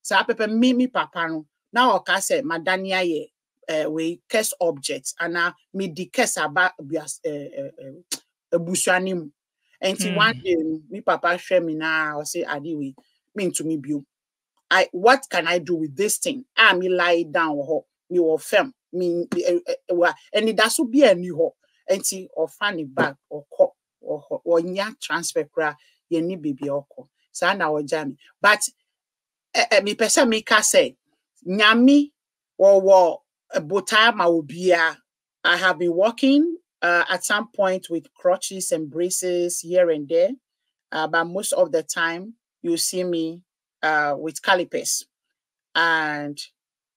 Sa pepe me papa no. Now oka say madania ye we curse objects and me di curse about busuanim. And one day me papa share me now or say adiwe mean to me bio. What can I do with this thing? Me lie down or me or fem me and it does be a new ho and see or funny bag or co or nya transfer cra ye ni baby or co. So now jammy. But me person me ka say nyami or botama will be I have been working at some point with crutches and braces here and there, but most of the time you see me with calipers. And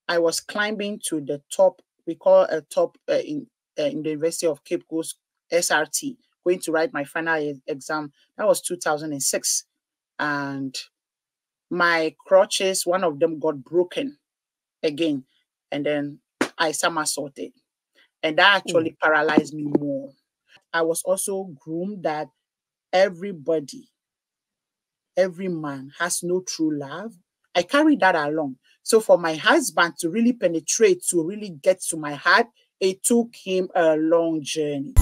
I was climbing to the top, we call a top in the University of Cape Coast SRT, going to write my final exam. That was 2006. And my crutches, one of them got broken again. And then I somersaulted. And that actually paralyzed me more. I was also groomed that every man has no true love. I carried that along. So for my husband to really penetrate, to really get to my heart, it took him a long journey.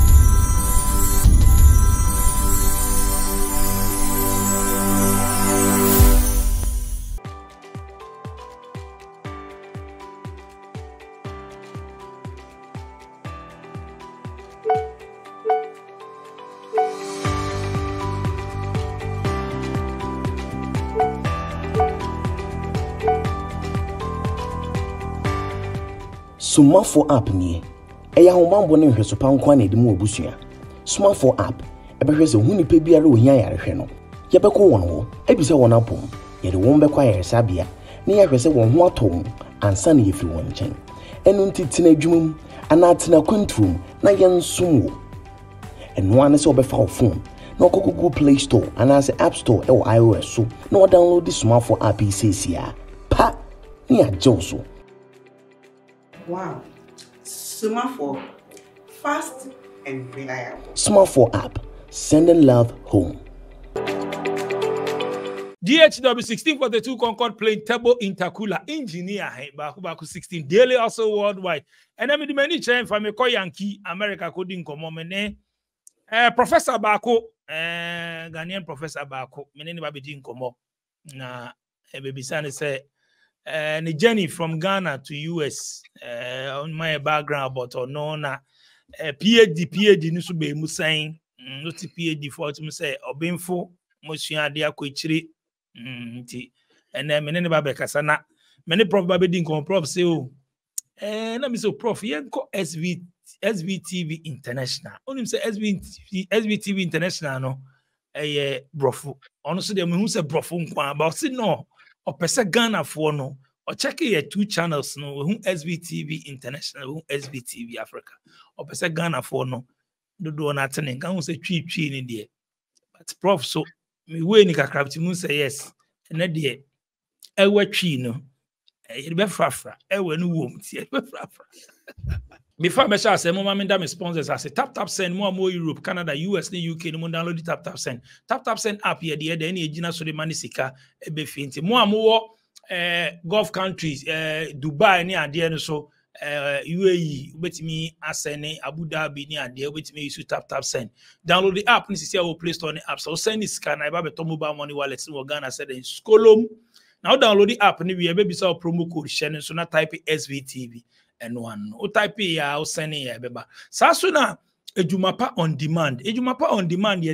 Sumafo app ni eya homambo ne hweso pankwa na edimu obusua. Sumafo app ebehwese hu nipa biara ohia yarehwe no yebeko won ho ebisa won apom yede won bekwa yaresabia ne yahwese won ho atom ansa na yefiri won nchen enu ntitina adwumum ana tina kwantum na yensum wo enu ane se obefa wo phone na Google Play Store ana se App Store e wo iOS so na wo download the Sumafo app isesia pa ni ajoso. Wow, Sumafo, fast and reliable. Sumafo app, sending love home. DHW 1642 Concord plane turbo intercooler engineer Baku 16 daily also worldwide. And I mean the many chain from a Yankee America coding common Professor Baku Ghanaian Professor Baku many baby komo na baby son say the journey from Ghana to US on my background but or no na PhD nusu be mu saying not PhD for to say obinfo mosua de akochiri and then many babe kasana many prof babe din kon prof say oh na me say prof yen ko SVTV International onim say SVTV International no brofu ono so de me hu say brofu nkwa about say no or pesa Ghana for no or check your 2 channels no who SVTV International who SVTV Africa or pesa Ghana for no do na tene kan say twi ni there but prof so me we ni kakrabti mun say yes na there e wa twi no e be frafra e wa no wom ti e be frafra before me shall say mo ma me da me sponsors as tap send more Europe Canada US and UK no mo download the tap send app here there na ejina so de mani sika e be finti mo wo Gulf countries Dubai ni ade no so UAE betimi asene Abu Dhabi ni ade betimi use tap send download the app ni see our Play Store ni app so send this scan na ba beto mobile money wallet in Ghana said in skolom now download the app ni we be so promo code share so na type SVTV and one o type ya o send ya beba saso na ejumapa on demand ye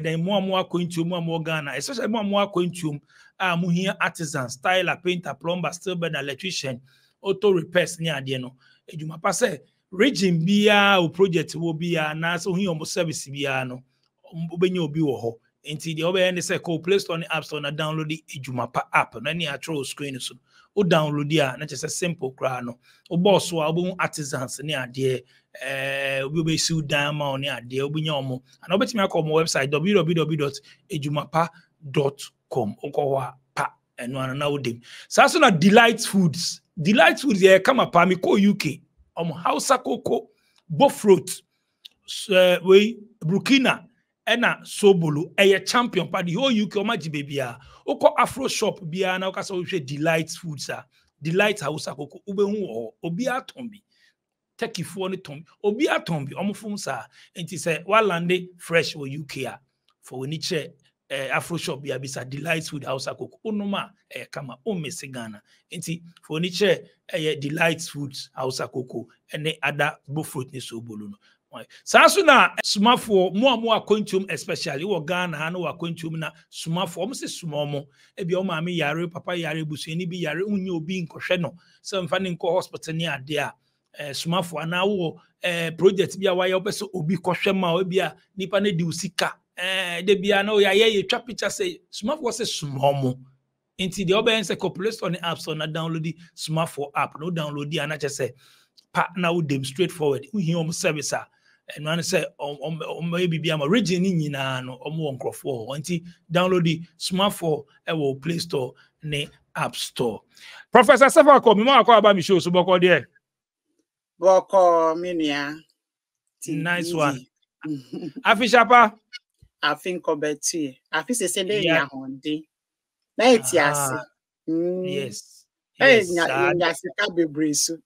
den mo akwantu mo Ghana especially mo akwantu muhia artisan styler painter plumber steel bed electrician auto repairs ni ade no ejumapa say region bia o project wo bia na so hu your service bia no obenya obi wo ho enti de obe ne say ko Play Store ni App Store na download the ejumapa app na ni atro screen so o download ya na just simple kra no o boss wa obo artisans ni ade we be su diamond ni ade obinya omo and obetimi akọ mo website www.ejumapa.com okowa pa eno na wodim saso na delight foods ye kama pa mi ko UK Hausa Cocoa Bofrot we Burkina ena sobolo eye champion pa the whole UK omaji baby a oko afro shop bia na okasa wo hwe delight foods a delight house akoko ubehu wo obi atombi turkey fo ne tom obi atombi omfum sa enti se walande fresh wo UK a for we ni che afro shop bia bisa delight food house akoko onoma kama o mesigana enti for ni che delight foods house akoko ene ada bo fruit ni sobolo no Sansu na sumafo mo akontum especially wo Ghana na wo akontum na sumafo mo se sumomo e bia o ma me yare papa yare busuani bi yare unye obi nkohwe no se mfa ne nko hospital ni ade a sumafo ana wo project bia wa ye obeso obi kohwe ma o bia nipa na di usika de bia na o ya ye twa picture say sumafo se sumomo enti de oben se population on app so na download the sumafo app no download di ana che say pa na wo dem straightforward we hear service a and one say maybe be am region nyina no omo nkrofo wanti download the smartphone e Play Store ne App Store. Professor Sefako me ma akọ aba mi show so boko there. Boko minia. Nice one. Afi Shapa. Afi Nkobeti. Afi se de nya honde. Na etiase. Yes. Yes. Nya sika bebre so.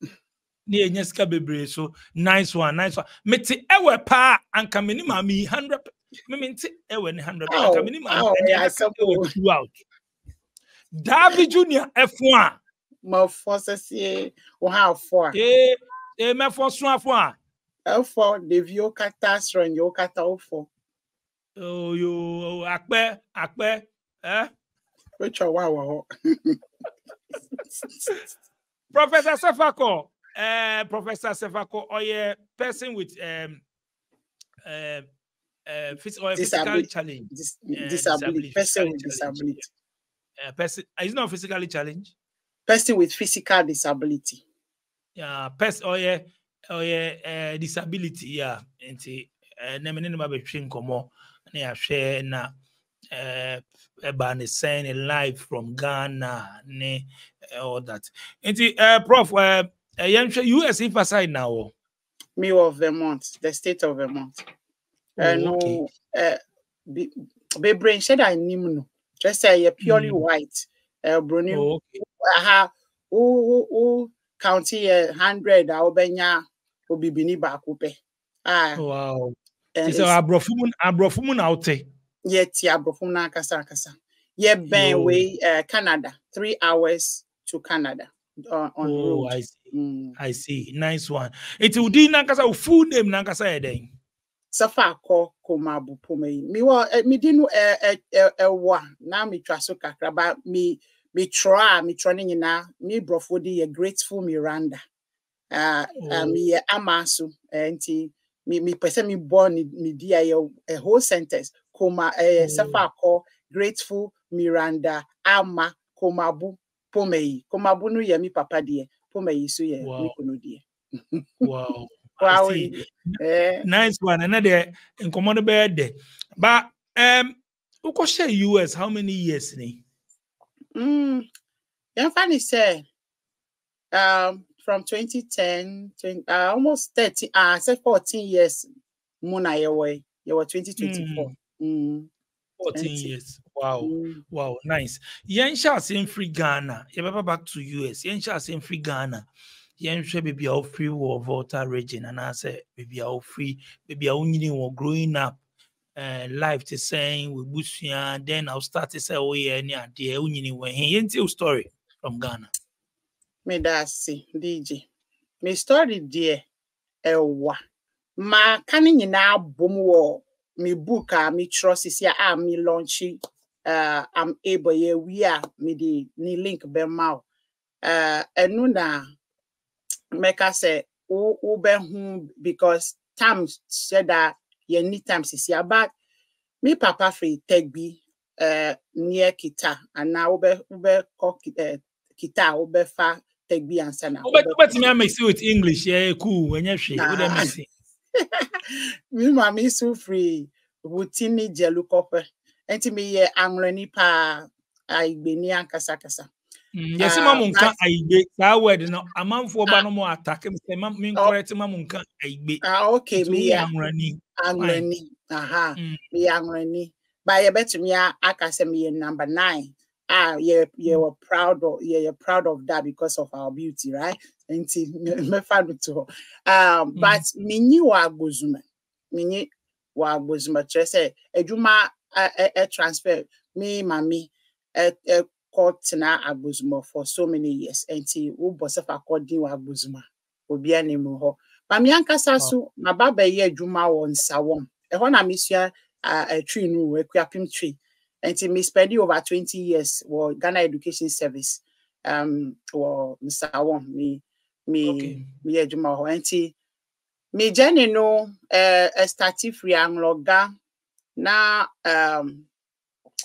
Ni enyeska bebre so nice one meti ewe pa anka meni ma mi 100 me menti ewe ni 100 anka meni ma ewe out David Junior F1 ma force o ha for me for so afo F4 the view catastrophe yo kata ofo yo akpe which wa Professor Sefako Professor Sefako oye person with physical challenge disability person with disability person is not physically challenged person with physical disability person oye disability enti na me ba betwe nkomo na ya hwe na about the saying live from Ghana ne all that enti prof US emphasize now. Me of Vermont, the state of Vermont. No, be brain shed I no. Just say purely white. Bruni. County 100. Benya obibini bakupe. Wow. It's abrofumun out. Yet abrofumun kasa. Ye ben way Canada. 3 hours to Canada. On road. I see. I see. Nice one. It would be nankasa full name nankasa eden. Safako komabu pome. Me dinu wa na me traso kakra ba me try nyina me brofodi a grateful Miranda. Me amasu enti me person me born me dia a whole sentence koma safako grateful Miranda ama komabu Pomei, Komabunu ye mi papa die, Pomei so ye mi kono die. Wow. Wow. Nice one. Another in command bed. But uko share US how many years ni? Funny say from 2010 almost 30 say 14 years muna yewe 2024. 14 years. Wow. Wow. Nice. Yen sha in free Ghana. You back to US. Yen sha in free Ghana. Yen sha baby all free war Volta region. And I say baby all free. Baby all growing up. Life to saying we bushia. Then I'll start to say, oh yeah, any idea. Yen tell story from Ghana. Me da see DJ. Me story dear. Ewa. Ma kani nyina bom wo. Me book me trust is ya me launchy I'm able ye we are me the ni link be mau enu na make us say o be hu because time said that ye need time is ya but me papa free take be near kita and now be kita o be fa take be answer na but me mix with English yeah cool when you share what am I saying. Me mama so free wutini jelu kope enti me ye angreni pa aigbeni ankasa Yes, mamunka aibe. That word no. A man for banomo attack him. Say, "Min correct mamunka aibe." Okay, me angrani. Aha, me angrani. By a better me, I can say me number 9. You were proud of you're proud of that because of our beauty, right? And me fan to but me ni wa gozuma. Me ni wa gozuma. Just say ejuma a transfer me mami caught na abuzuma for so many years. And see who was according wa abuzuma. Obi animu ho. Mami ankasa so my baba ye ejuma won sawom. E ho na misua a tree no we kwapim tree. And me spending over 20 years for Ghana Education Service. Or Mr. Awon, me ejuma ho. And me journey no started free angloga na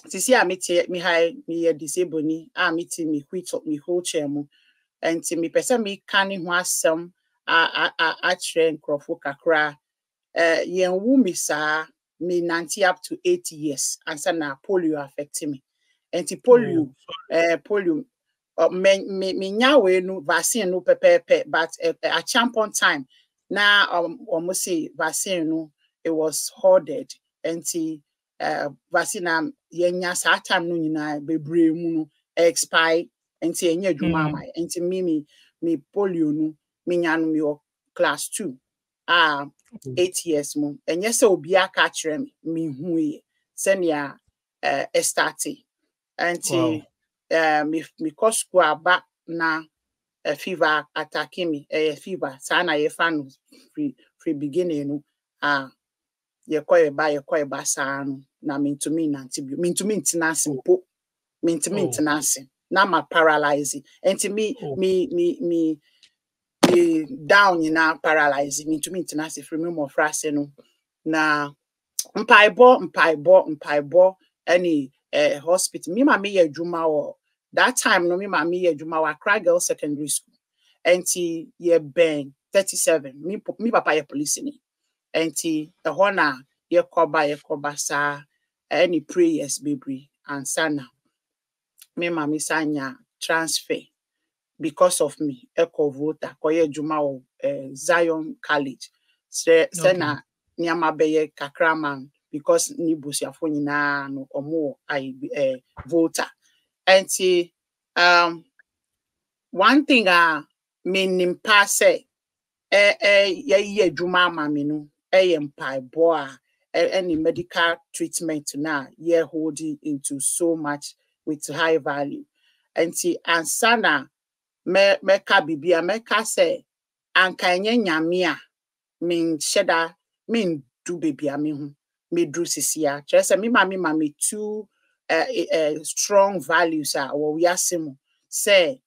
sisi a me high me disabled ni me quit up me wheelchair mu. And me person me canning ho asem a train crofo kakra yen wu mi sa me 90 up to 80 years and so na polio affecting me. And polio polio me nyawe no vaccine no pepe but a champion time na almost say vaccine no it was hoarded and vaccine yenya sa time no nyina bebre mu no expire and enya dwuma mai and me polio no me nya no me class 2 8 years mo and yes obi aka kire me hu senia started and me cost school aba na fever attacking me fever sana ye fan free beginning no ye koy ba sa no na me to me ntinase mpo me ntinase na ma paralyzing and me down na paralyzing me to me ntinase free me mo frase no na mpaibo any hospital me ma me ye adwuma wo that time no me ma me ye adwuma wa Accra Girls Secondary School enti ye ben 37 me papa ye police ni enti ho na ye koba sa any prayers baby and sana me ma me sanya transfer because of me eco voter koye adwuma wo Zion College na niama beye kakraman because ni busiafo nyina no omo voter and one thing meaning pass ye dwuma mami no mpaibo any medical treatment na ye holding into so much with high value and ansana meka bibia meka say anka nye nyame a min sheda min do baby a me hu me do sisia just me mama two strong values we asem say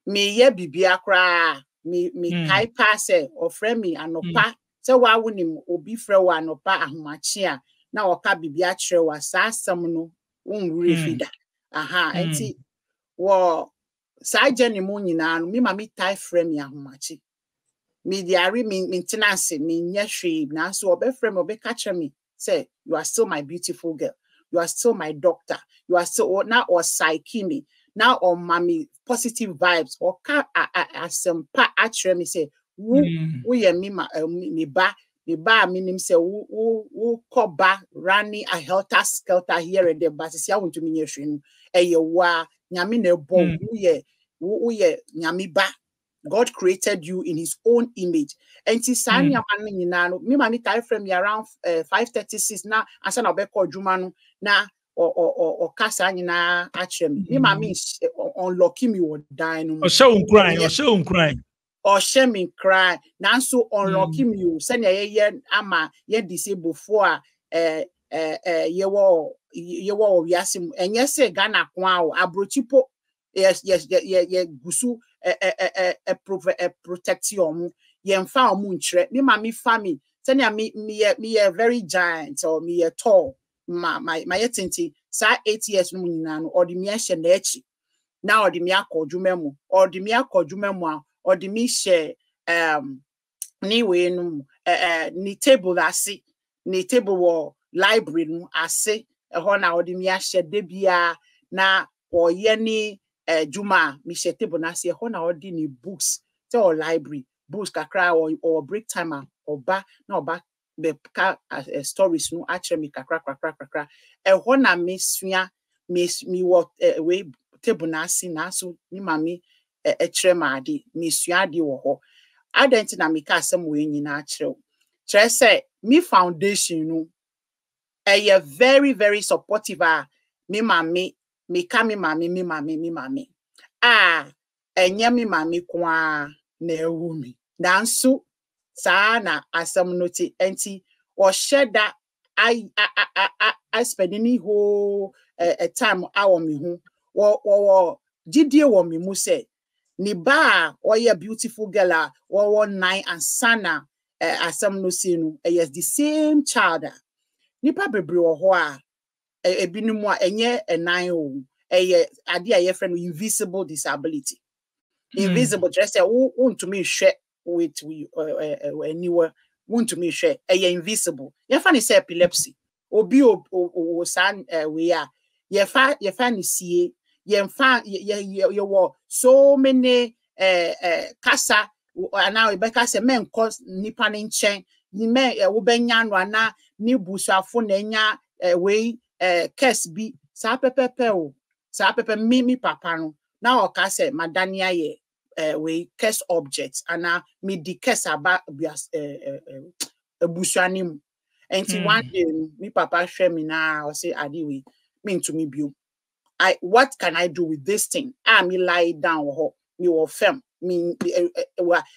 me ye bibia kra me kai pass or friend me anopa say wa wonim obi frɛ wa anopa ahomache a na oka bibia kyerɛ wa sa asem no wonwure fida enti wo sa jeni mo nyina no me mama tai frɛ me ahomache me diary me tenance me nyehwe na so obefrem obeka me say you are still my beautiful girl, you are still my doctor, you are still now or psyche me now or mommy positive vibes or ka asempa actually me say wo ye me ba minim say wo koba running a helter skelter here and there but see I want to me nyehwe wa nyame na ebo wo ye nyame ba. God created you in his own image. And Tisania me mami time frame me around 5:36 na ansa na obeko dwuma na or kasa nyina actually me mami unlucky me would die no. Or show crying. Or shame cry. Nanso unlucky me say ye ama ye disabled for ye wo wiasim and yes say Ghana kwa abrochipo yes gusu protection yemfa omu nkyere me mami family senya me very giant or me tall my yetenti sa 8 years no nyina no odi me hye na echi na odi me akodwuma mu odi me hye ni we no ni table ase ni table wo library no ase ho na odi me hye de bia na oye ni Juma mi she table na se ho na odi ni books te or library books kakra or break timer or ba na oba be ka stories no actually me kakra ho na me sua me wo we table na si na so ni mami kire ma ade me sua ade wo ho adenti na me ka asem we nyina kire kire say me foundation no very very supportive me mami me ka me mami enye me mami kwa na ewu mi nanso saa na asem no ti enti o sheda I spend any whole time hour me hu wo gidie wo me mu say ni ba or ye beautiful girl or 9 and sana asem no see no yes the same child nipa bebre wo ho ebinu mu enye enan o ade a ye friend invisible disability invisible just say want to me share with anywhere want to me share invisible ye fa ni say epilepsy obi o san we ye fa ni sie ye fa ye wo so many kasa ana we be kasa men cause nipa ni nchen ni men wo benya no ana ni busuafo na nya we curse bi sa pepepe o sa pepe mi papa no na o ka say madania ye we curse objects ana me di curse aba busuanim enti one day mi papa hwe mi na o say ade we me ntumi bio what can I do with this thing me lie down ho me wo fem me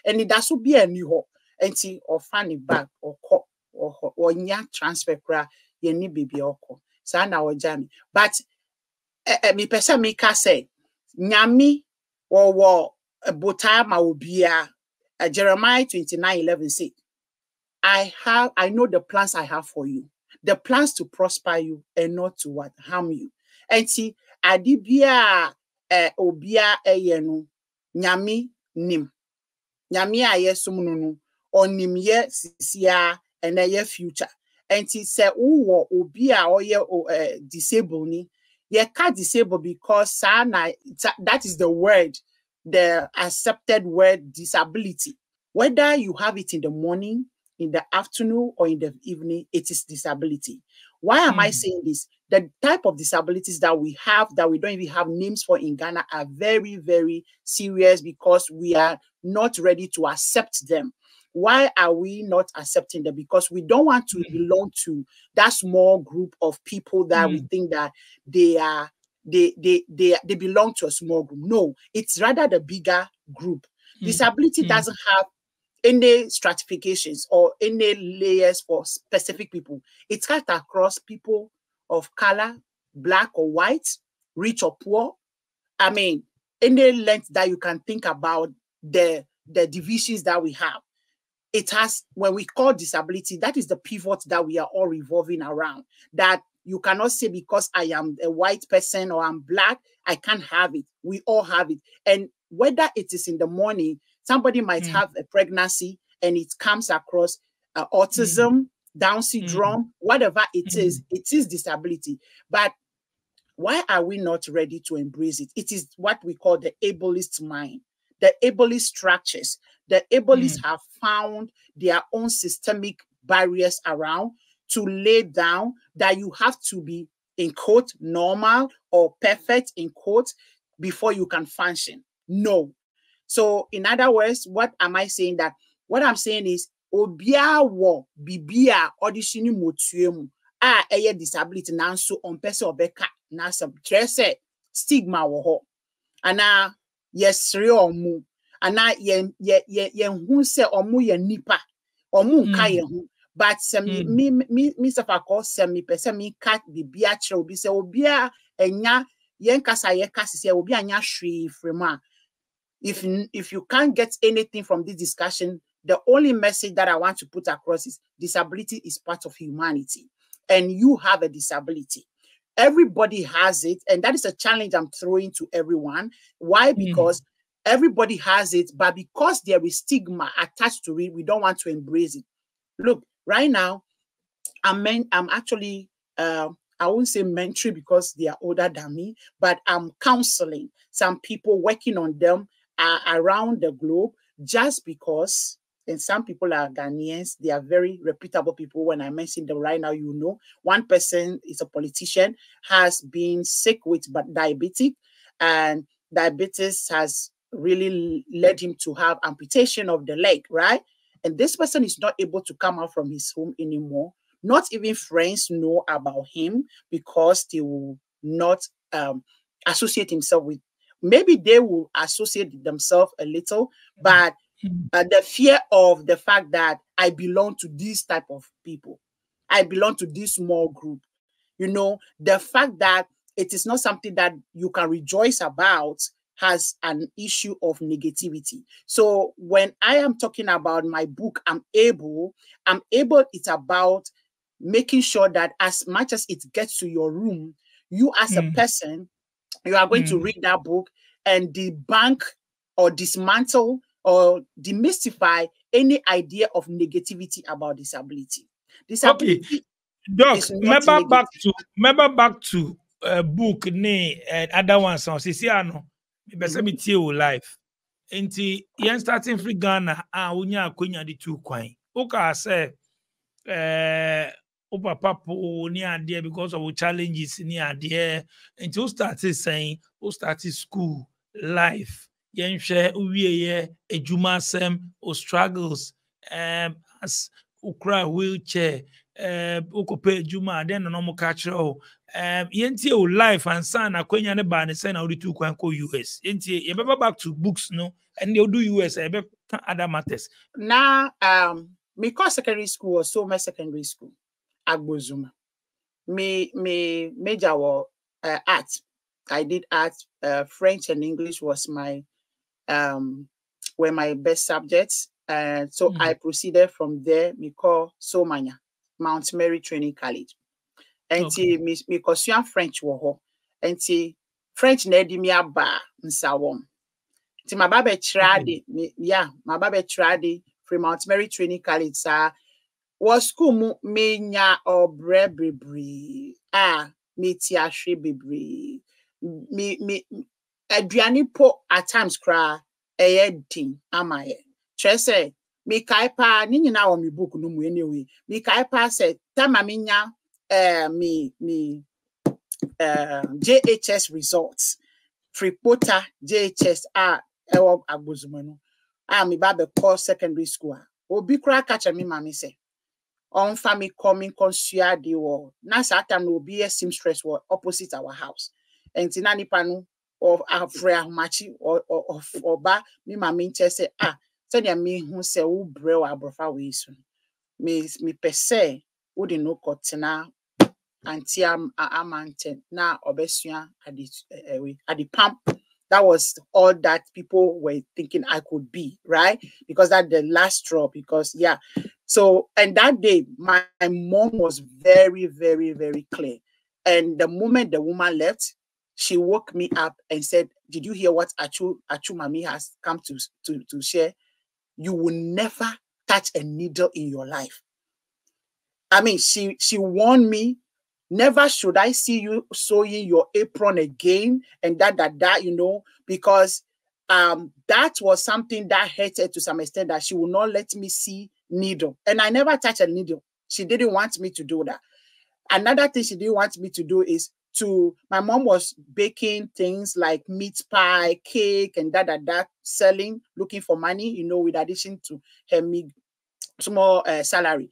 and it does be a new ho enti or funny back or nya transfer kra ye ni baby oko sa na o jami but me pesa me ka say nyami wo bota ma obia Jeremiah 29:11 say I know the plans I have for you, the plans to prosper you and not to what harm you. And see adibia obia no nyami nim nyami ayesum no onim ye sisia and ye future. And he said, oh, obia or ye disabled ni ye can't disable because that is the word, the accepted word disability. Whether you have it in the morning, in the afternoon, or in the evening, it is disability. Why am I saying this? The type of disabilities that we have, that we don't even have names for in Ghana, are very, very serious because we are not ready to accept them. Why are we not accepting them? Because we don't want to belong to that small group of people that we think that they belong to a small group. No, it's rather the bigger group. Disability doesn't have any stratifications or any layers for specific people. It's cut across people of color, black or white, rich or poor. I mean, any length that you can think about the divisions that we have. It has, when we call disability, that is the pivot that we are all revolving around. That you cannot say because I am a white person or I'm black, I can't have it. We all have it. And whether it is in the morning, somebody might have a pregnancy and it comes across autism, Down syndrome, whatever it is disability. But why are we not ready to embrace it? It is what we call the ableist mind, the ableist structures. The ableists have found their own systemic barriers around to lay down that you have to be, in quote, normal or perfect, in quote, before you can function. No. So in other words, what am I saying? That what I'm saying is obia wo bibia auditioning motuemu eye disability nanso on person obeka na some trese stigma wo ho ana yesre omu ana ye hu se omu ye nipa omu nka ye hu but me safa ko se me pese me cat bibia kire obi se obia enya yen kasa ye kasa se obi anya hwe frema. If you can't get anything from this discussion, the only message that I want to put across is disability is part of humanity and you have a disability. Everybody has it, and that is a challenge I'm throwing to everyone. Why? Because everybody has it, but because there is stigma attached to it, we don't want to embrace it. Look, right now, I'm actually I won't say mentoring because they are older than me, but I'm counseling some people, working on them around the globe, just because, and some people are Ghanaians, they are very reputable people. When I mention them right now, you know, one person is a politician, has been sick with diabetes, and diabetes has really led him to have amputation of the leg, right? And this person is not able to come out from his home anymore. Not even friends know about him because they will not associate himself with. Maybe they will associate themselves a little, but the fear of the fact that I belong to this type of people, I belong to this small group, you know, the fact that it is not something that you can rejoice about has an issue of negativity. So when I am talking about my book, I'm able, it's about making sure that as much as it gets to your room, you as a person, you are going to read that book and debunk or dismantle or demystify any idea of negativity about disability. Disability. Okay, Doc, remember back to book ne other ones on Sisiano. Me tie life. Enti yen starting free Ghana unya akonya di two kwan. Oka say o papa po ni ade because of challenges ni ade. Enti o started saying o started school life. Yen hwe uwieye ejuma sem o struggles as ukra wheelchair ukope ejuma then no mo catch o yenti o life and son akwenya ne ba ne say na odi two kwan ko US yenti ye be back to books no and they do US e be other matters now because secondary school was so my secondary school Agbozuma me major was art. I did art. French and English was my were my best subjects. So I proceeded from there. Me call Somanya, Mount Mary Training College. And me cause French wo and French na di me aba nsawom. Ti my baba trade my baba trade from Mount Mary Training College was school me nya obre bebre me ti ahwe bebre me aduane po at times cry din amaye chese me kai pa ni nyina wo me book no mu anyway me kai pa say time me nya JHS results free quota JHS ewo Agbozuma no me ba be call secondary school obi kra catch me mama say on family coming consua de wo na satan no be seamstress wo opposite our house and tinani panu of afra machi or ba me mama say send ya me hu say wo bre wa abrofa we so me pese wo de no kotena anti amante na obesua at the pump. That was all that people were thinking I could be, right? Because that's the last straw. Because so and that day my mom was very, very, very clear. And the moment the woman left, she woke me up and said, "Did you hear what Achu Mami has come to share? You will never touch a needle in your life." I mean, she warned me. Never should I see you sewing your apron again, and that, you know, because that was something that hurted to some extent, that she would not let me see needle. And I never touched a needle. She didn't want me to do that. Another thing she didn't want me to do is my mom was baking things like meat pie, cake, and that, selling, looking for money, you know, with addition to her small salary.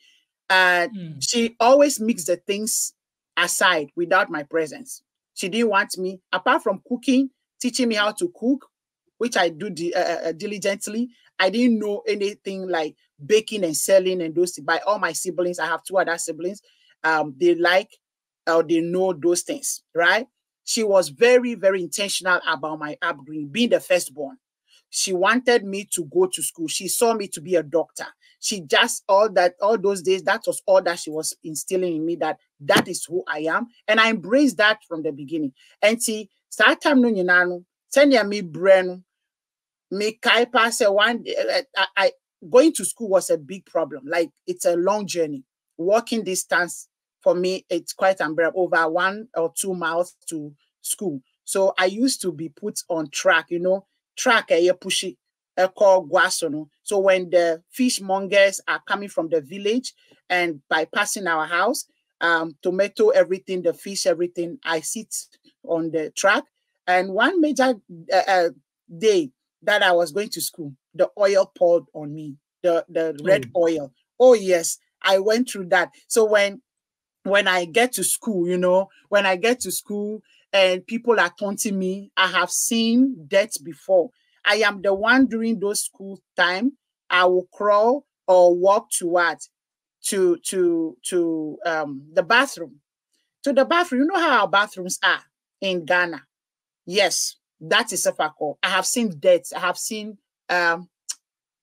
And she always mixed the things aside without my presence. She didn't want me, apart from cooking, teaching me how to cook, which I do diligently. I didn't know anything like baking and selling and those. By all my siblings, I have two other siblings. They they know those things, right? She was very, very intentional about my upbringing, being the firstborn. She wanted me to go to school. She saw me to be a doctor. She just all those days, that was all that she was instilling in me, that is who I am. And I embraced that from the beginning. And see, start time no nyinano, send ya me brain, me kai pass one day, I going to school was a big problem. Like it's a long journey, walking distance for me, it's quite unbearable, over 1 or 2 miles to school. So I used to be put on track, you know, track pushy. Called guasono. So when the fishmongers are coming from the village and bypassing our house, tomato, everything, the fish, everything, I sit on the track. And one major day that I was going to school, the oil poured on me, the red oil. Oh yes, I went through that. So when I get to school, you know, when I get to school and people are taunting me, I have seen death before. I am the one during those school time. I will crawl or walk to what? To the bathroom. To the bathroom. You know how our bathrooms are in Ghana? Yes, that is a fact. I have seen deaths. I have seen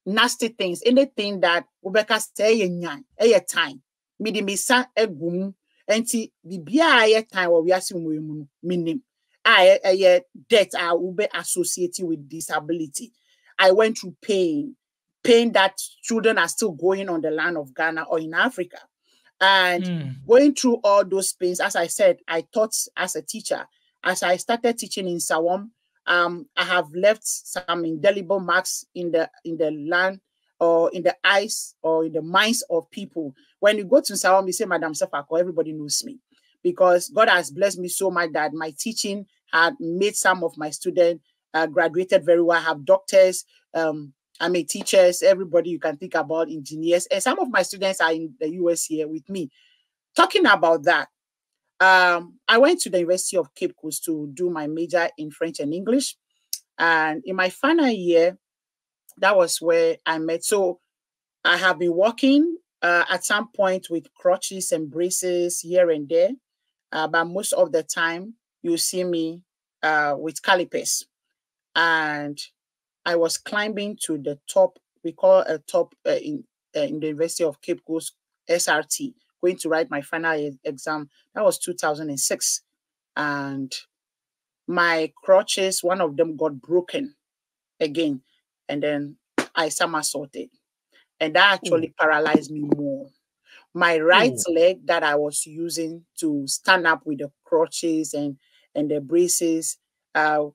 nasty things. Anything that Rebecca say a time. Midi misa egum. Enti bibia a time where we are seeing minim. Death will be associated with disability. I went through pain that children are still going on the land of Ghana or in Africa. And going through all those pains, as I said, I taught as a teacher. As I started teaching in Sawam, I have left some indelible marks in the land or in the eyes or in the minds of people. When you go to Sawam, you say, Madam Safako, everybody knows me. Because God has blessed me so much that my teaching had made some of my students graduated very well. I have doctors, teachers, everybody you can think about, engineers. And some of my students are in the US here with me. Talking about that, I went to the University of Cape Coast to do my major in French and English. And in my final year, that was where I met. So I have been working at some point with crutches and braces here and there. But most of the time, you see me with calipers. And I was climbing to the top, we call a top in the University of Cape Coast, SRT, going to write my final exam. That was 2006. And my crutches, one of them got broken again. And then I somersaulted. And that actually paralyzed me more. My right leg that I was using to stand up with the crutches and the braces,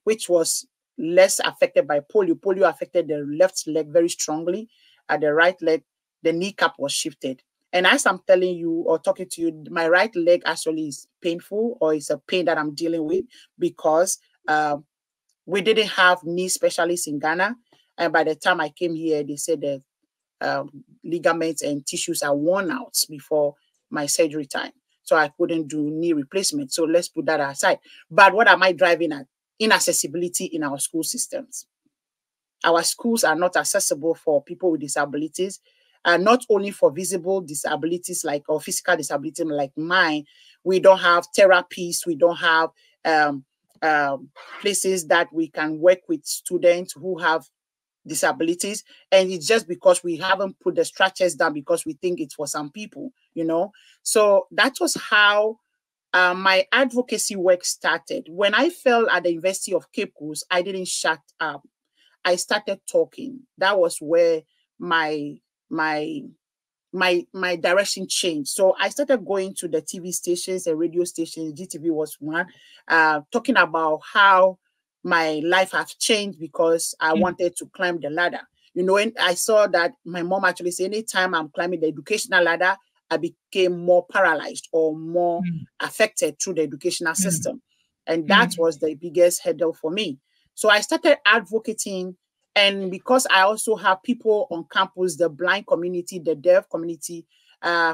which was less affected by polio. Polio affected the left leg very strongly. At the right leg, the kneecap was shifted. And as I'm telling you or talking to you, my right leg actually is painful, or it's a pain that I'm dealing with because we didn't have knee specialists in Ghana. And by the time I came here, they said that ligaments and tissues are worn out before my surgery time. So I couldn't do knee replacement. So let's put that aside. But what am I driving at? Inaccessibility in our school systems. Our schools are not accessible for people with disabilities, and not only for visible disabilities like or physical disability like mine. We don't have therapies. We don't have places that we can work with students who have disabilities, and it's just because we haven't put the structures down because we think it's for some people, you know. So that was how my advocacy work started. When I fell at the University of Cape Coast, I didn't shut up. I started talking. That was where my direction changed. So I started going to the TV stations and radio stations. GTV was one, talking about how my life has changed because I wanted to climb the ladder. You know, and I saw that my mom actually said, anytime I'm climbing the educational ladder, I became more paralyzed or more affected through the educational system. And that was the biggest hurdle for me. So I started advocating. And because I also have people on campus, the blind community, the deaf community,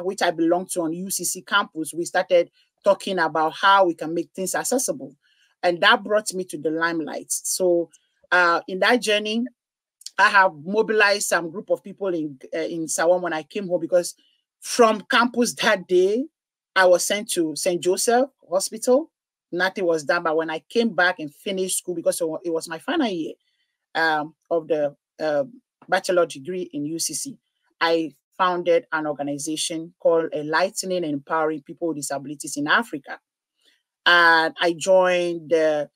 which I belong to on UCC campus, we started talking about how we can make things accessible. And that brought me to the limelight. So in that journey, I have mobilized some group of people in Sawam when I came home, because from campus that day, I was sent to St. Joseph Hospital. Nothing was done. But when I came back and finished school, because it was my final year of the bachelor degree in UCC, I founded an organization called Enlightening and Empowering People with Disabilities in Africa. And I joined the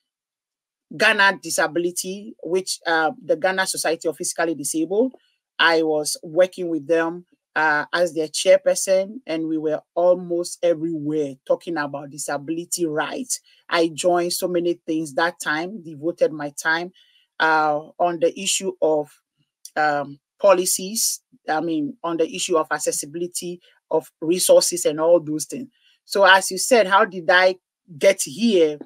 Ghana Disability, which the Ghana Society of Physically Disabled. I was working with them as their chairperson, and we were almost everywhere talking about disability rights. I joined so many things that time, devoted my time on the issue of policies, on the issue of accessibility of resources and all those things. So as you said, how did I get here?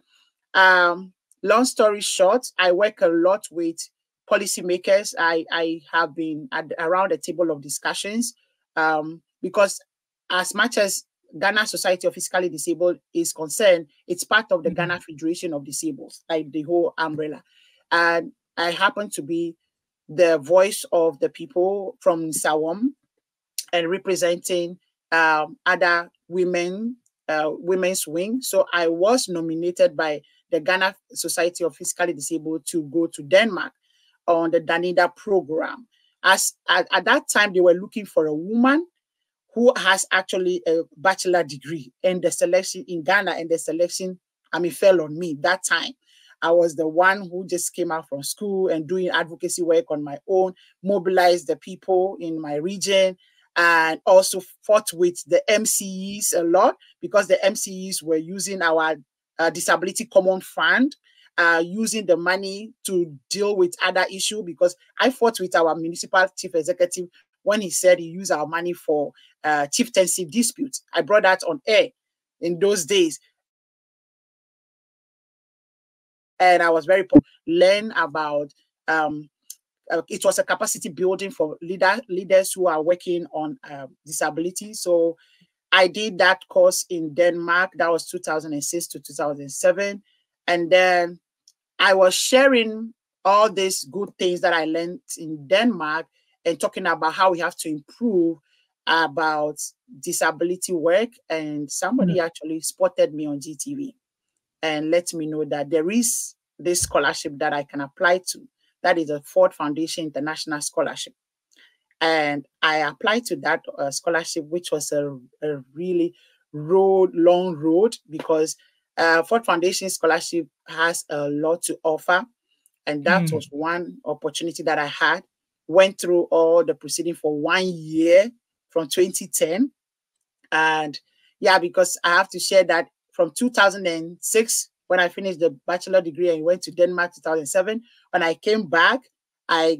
Long story short, I work a lot with policymakers. I have been around the table of discussions because as much as Ghana Society of Physically Disabled is concerned, it's part of the Ghana Federation of Disabled, like the whole umbrella. And I happen to be the voice of the people from Sawam and representing other women's wing. So I was nominated by the Ghana Society of Physically Disabled to go to Denmark on the Danida program. At that time, they were looking for a woman who has actually a bachelor degree, and the selection in Ghana, and the selection, fell on me that time. I was the one who just came out from school and doing advocacy work on my own, mobilized the people in my region, and also fought with the MCEs a lot, because the MCEs were using our Disability Common Fund, using the money to deal with other issues, because I fought with our municipal chief executive when he said he used our money for chieftaincy disputes. I brought that on air in those days. And I was very learn about it was a capacity building for leaders who are working on disability. So I did that course in Denmark. That was 2006 to 2007. And then I was sharing all these good things that I learned in Denmark and talking about how we have to improve about disability work. And somebody actually spotted me on GTV and let me know that there is this scholarship that I can apply to. That is a Ford Foundation International Scholarship. And I applied to that scholarship, which was a really long road, because Ford Foundation Scholarship has a lot to offer. And that was one opportunity that I had. Went through all the proceeding for 1 year from 2010. And yeah, because I have to share that from 2006, when I finished the bachelor degree and went to Denmark 2007, when I came back, I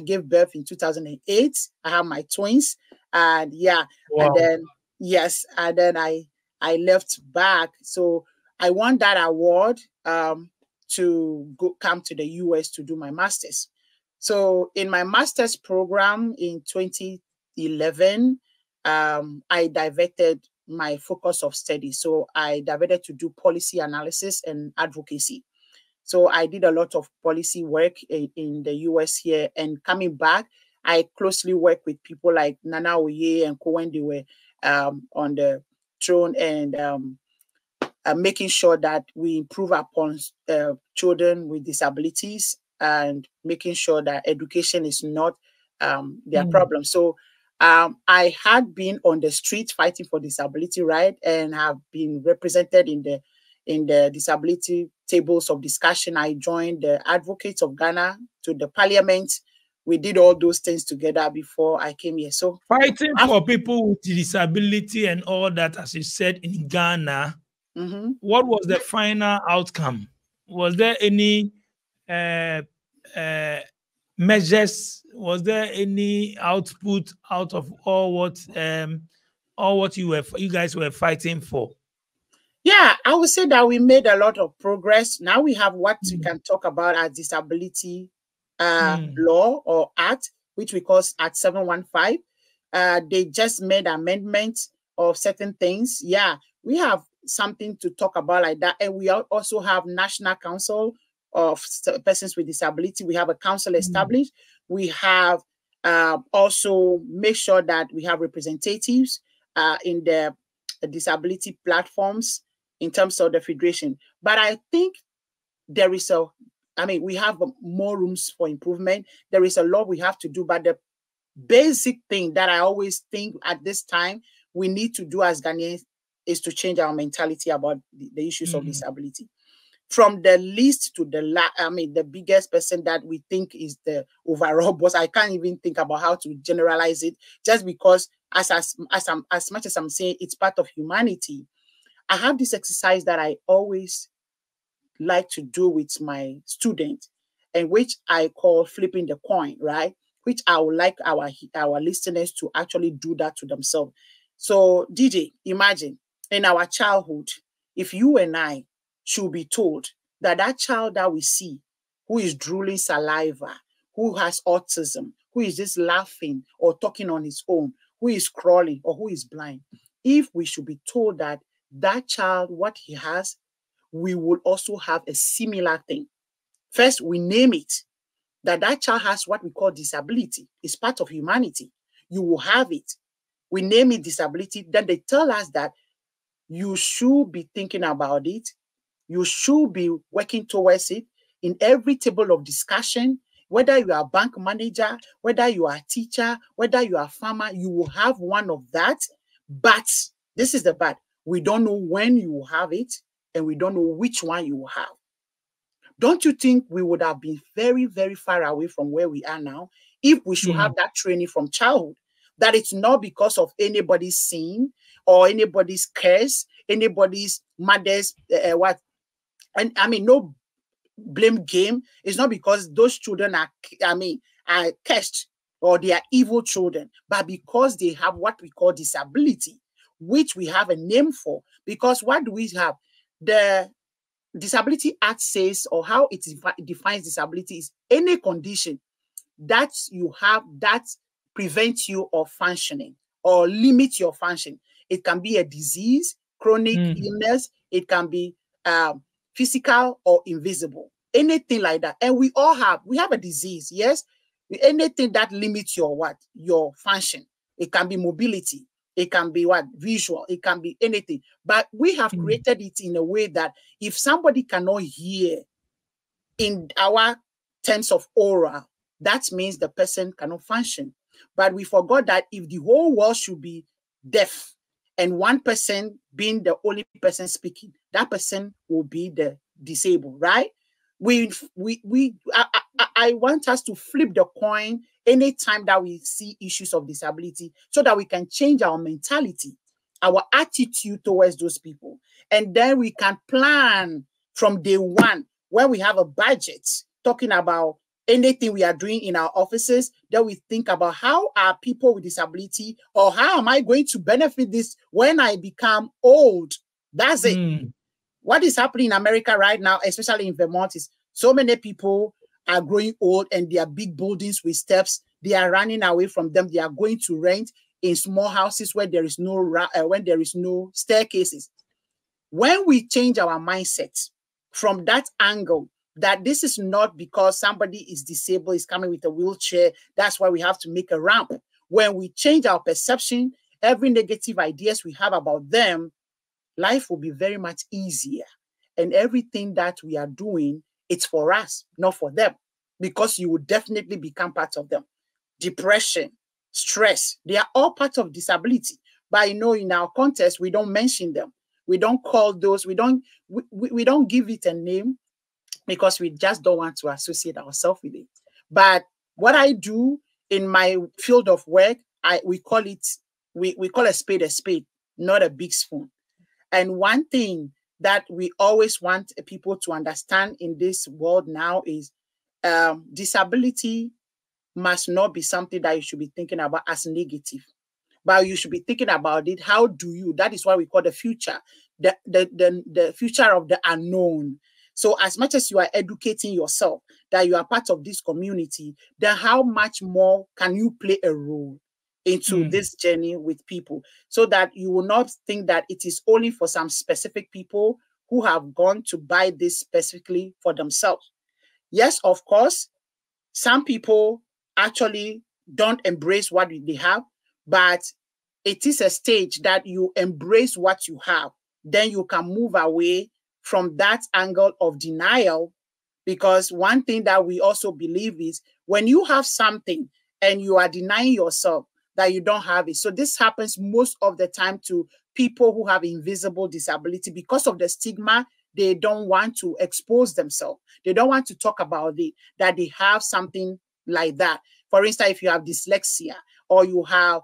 gave birth in 2008. I have my twins, and yeah, wow. And then yes, and then I left back. So I won that award to come to the US to do my master's. So in my master's program in 2011, I diverted my focus of study. So I diverted to do policy analysis and advocacy. So I did a lot of policy work in the US here, and coming back, I closely worked with people like Nana Oye and Cohen. They were on the throne, and making sure that we improve upon children with disabilities, and making sure that education is not their problem. So I had been on the street fighting for disability rights, and have been represented in the disability tables of discussion. I joined the Advocates of Ghana to the parliament. We did all those things together before I came here. So fighting for people with disability and all that, as you said, in Ghana, what was the final outcome? Was there any measures? Was there any output out of all what you guys were fighting for? Yeah, I would say that we made a lot of progress. Now we have what we can talk about as disability law or act, which we call Act 715. They just made amendments of certain things. Yeah, we have something to talk about like that. And we also have National Council of Persons with Disability. We have a council established. We have also make sure that we have representatives in the disability platforms in terms of the federation. But I think there is we have more rooms for improvement. There is a lot we have to do, but the basic thing that I always think at this time we need to do as Ghanaians is to change our mentality about the issues of disability. from the least to the biggest person that we think is the overall boss. I can't even think about how to generalize it, just because as much as I'm saying it's part of humanity. I have this exercise that I always like to do with my students, and which I call flipping the coin, right? Which I would like our listeners to actually do that to themselves. So, DJ, imagine in our childhood, if you and I should be told that that child that we see, who is drooling saliva, who has autism, who is just laughing or talking on his own, who is crawling or who is blind, if we should be told that that child, what he has, we will also have a similar thing. First, we name it, that that child has what we call disability. It's part of humanity. You will have it. We name it disability. Then they tell us that you should be thinking about it. You should be working towards it in every table of discussion. Whether you are a bank manager, whether you are a teacher, whether you are a farmer, you will have one of that. But this is the bad. We don't know when you will have it, and we don't know which one you will have. Don't you think we would have been very, very far away from where we are now if we should have that training from childhood? That it's not because of anybody's sin or anybody's curse, anybody's mother's and I mean, no blame game. It's not because those children are cursed or they are evil children, but because they have what we call disability, which we have a name for. Because what do we have? The Disability Act says, or how it defines disability, is any condition that you have that prevents you of functioning or limits your function. It can be a disease, chronic illness, it can be physical or invisible, anything like that. And we have a disease, yes? Anything that limits your function. It can be mobility. It can be visual. It can be anything. But we have created it in a way that if somebody cannot hear in our terms of oral, that means the person cannot function. But we forgot that if the whole world should be deaf and one person being the only person speaking, that person will be the disabled, right? I want us to flip the coin anytime that we see issues of disability, so that we can change our mentality, our attitude towards those people. And then we can plan from day one, when we have a budget, talking about anything we are doing in our offices, then we think about how are people with disability, or how am I going to benefit this when I become old? That's it. What is happening in America right now, especially in Vermont, is so many people are growing old and they are big buildings with steps. They are running away from them. They are going to rent in small houses where there is no staircases. When we change our mindset from that angle, that this is not because somebody is disabled, is coming with a wheelchair, that's why we have to make a ramp. When we change our perception, every negative ideas we have about them, life will be very much easier. And everything that we are doing, it's for us, not for them, because you will definitely become part of them. Depression, stress, they are all part of disability. But in our context, we don't mention them. We don't call those, we don't give it a name, because we just don't want to associate ourselves with it. But what I do in my field of work, we call a spade, not a big spoon. And one thing that we always want people to understand in this world now is disability must not be something that you should be thinking about as negative, but you should be thinking about it. How do you? That is what we call the future, the future of the unknown. So as much as you are educating yourself that you are part of this community, then how much more can you play a role into this journey with people, so that you will not think that it is only for some specific people who have gone to buy this specifically for themselves. Yes, of course, some people actually don't embrace what they have, but it is a stage that you embrace what you have. Then you can move away from that angle of denial, because one thing that we also believe is when you have something and you are denying yourself that you don't have it. So this happens most of the time to people who have invisible disability because of the stigma they don't want to expose themselves. They don't want to talk about that they have something like that. For instance, if you have dyslexia or you have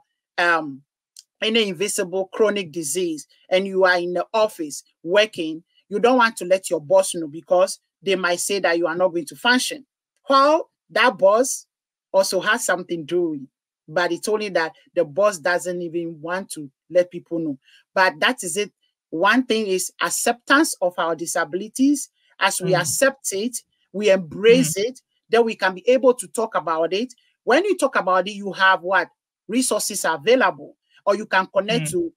any invisible chronic disease and you are in the office working, you don't want to let your boss know because they might say that you are not going to function. Well, that boss also has something to do with it, but it's only that the boss doesn't even want to let people know. But that is it. One thing is acceptance of our disabilities. As we accept it, we embrace it, then we can be able to talk about it. When you talk about it, you have what? Resources available, or you can connect to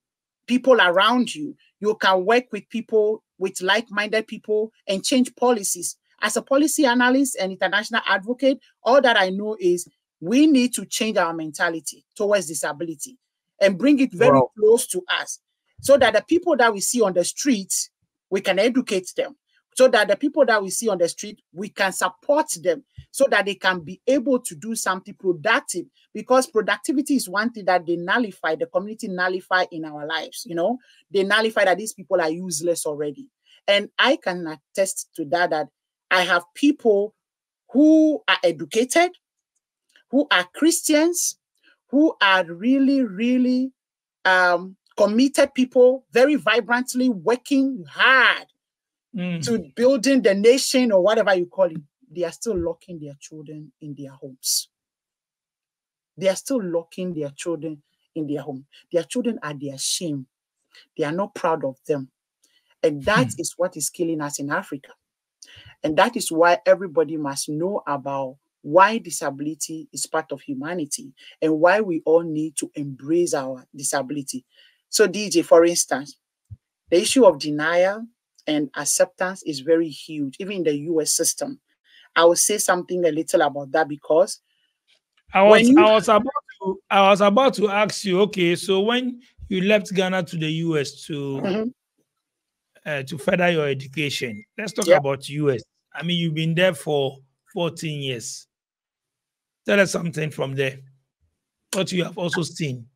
people around you. You can work with people, with like-minded people, and change policies. As a policy analyst and international advocate, all that I know is we need to change our mentality towards disability and bring it very close to us so that the people that we see on the streets, we can educate them. So that the people that we see on the street, we can support them so that they can be able to do something productive, because productivity is one thing that they nullify, the community nullify in our lives. You know, they nullify that these people are useless already. And I can attest to that, that I have people who are educated, who are Christians, who are really, really committed people, very vibrantly working hard to building the nation or whatever you call it. They are still locking their children in their homes. They are still locking their children in their home. Their children are their shame. They are not proud of them. And that is what is killing us in Africa. And that is why everybody must know about why disability is part of humanity and why we all need to embrace our disability. So DJ, for instance, the issue of denial and acceptance is very huge, even in the US system. I will say something a little about that because I was about to ask you, okay, so when you left Ghana to the US to further your education, let's talk about US. I mean, you've been there for 14 years. Tell us something from there. What you have also seen.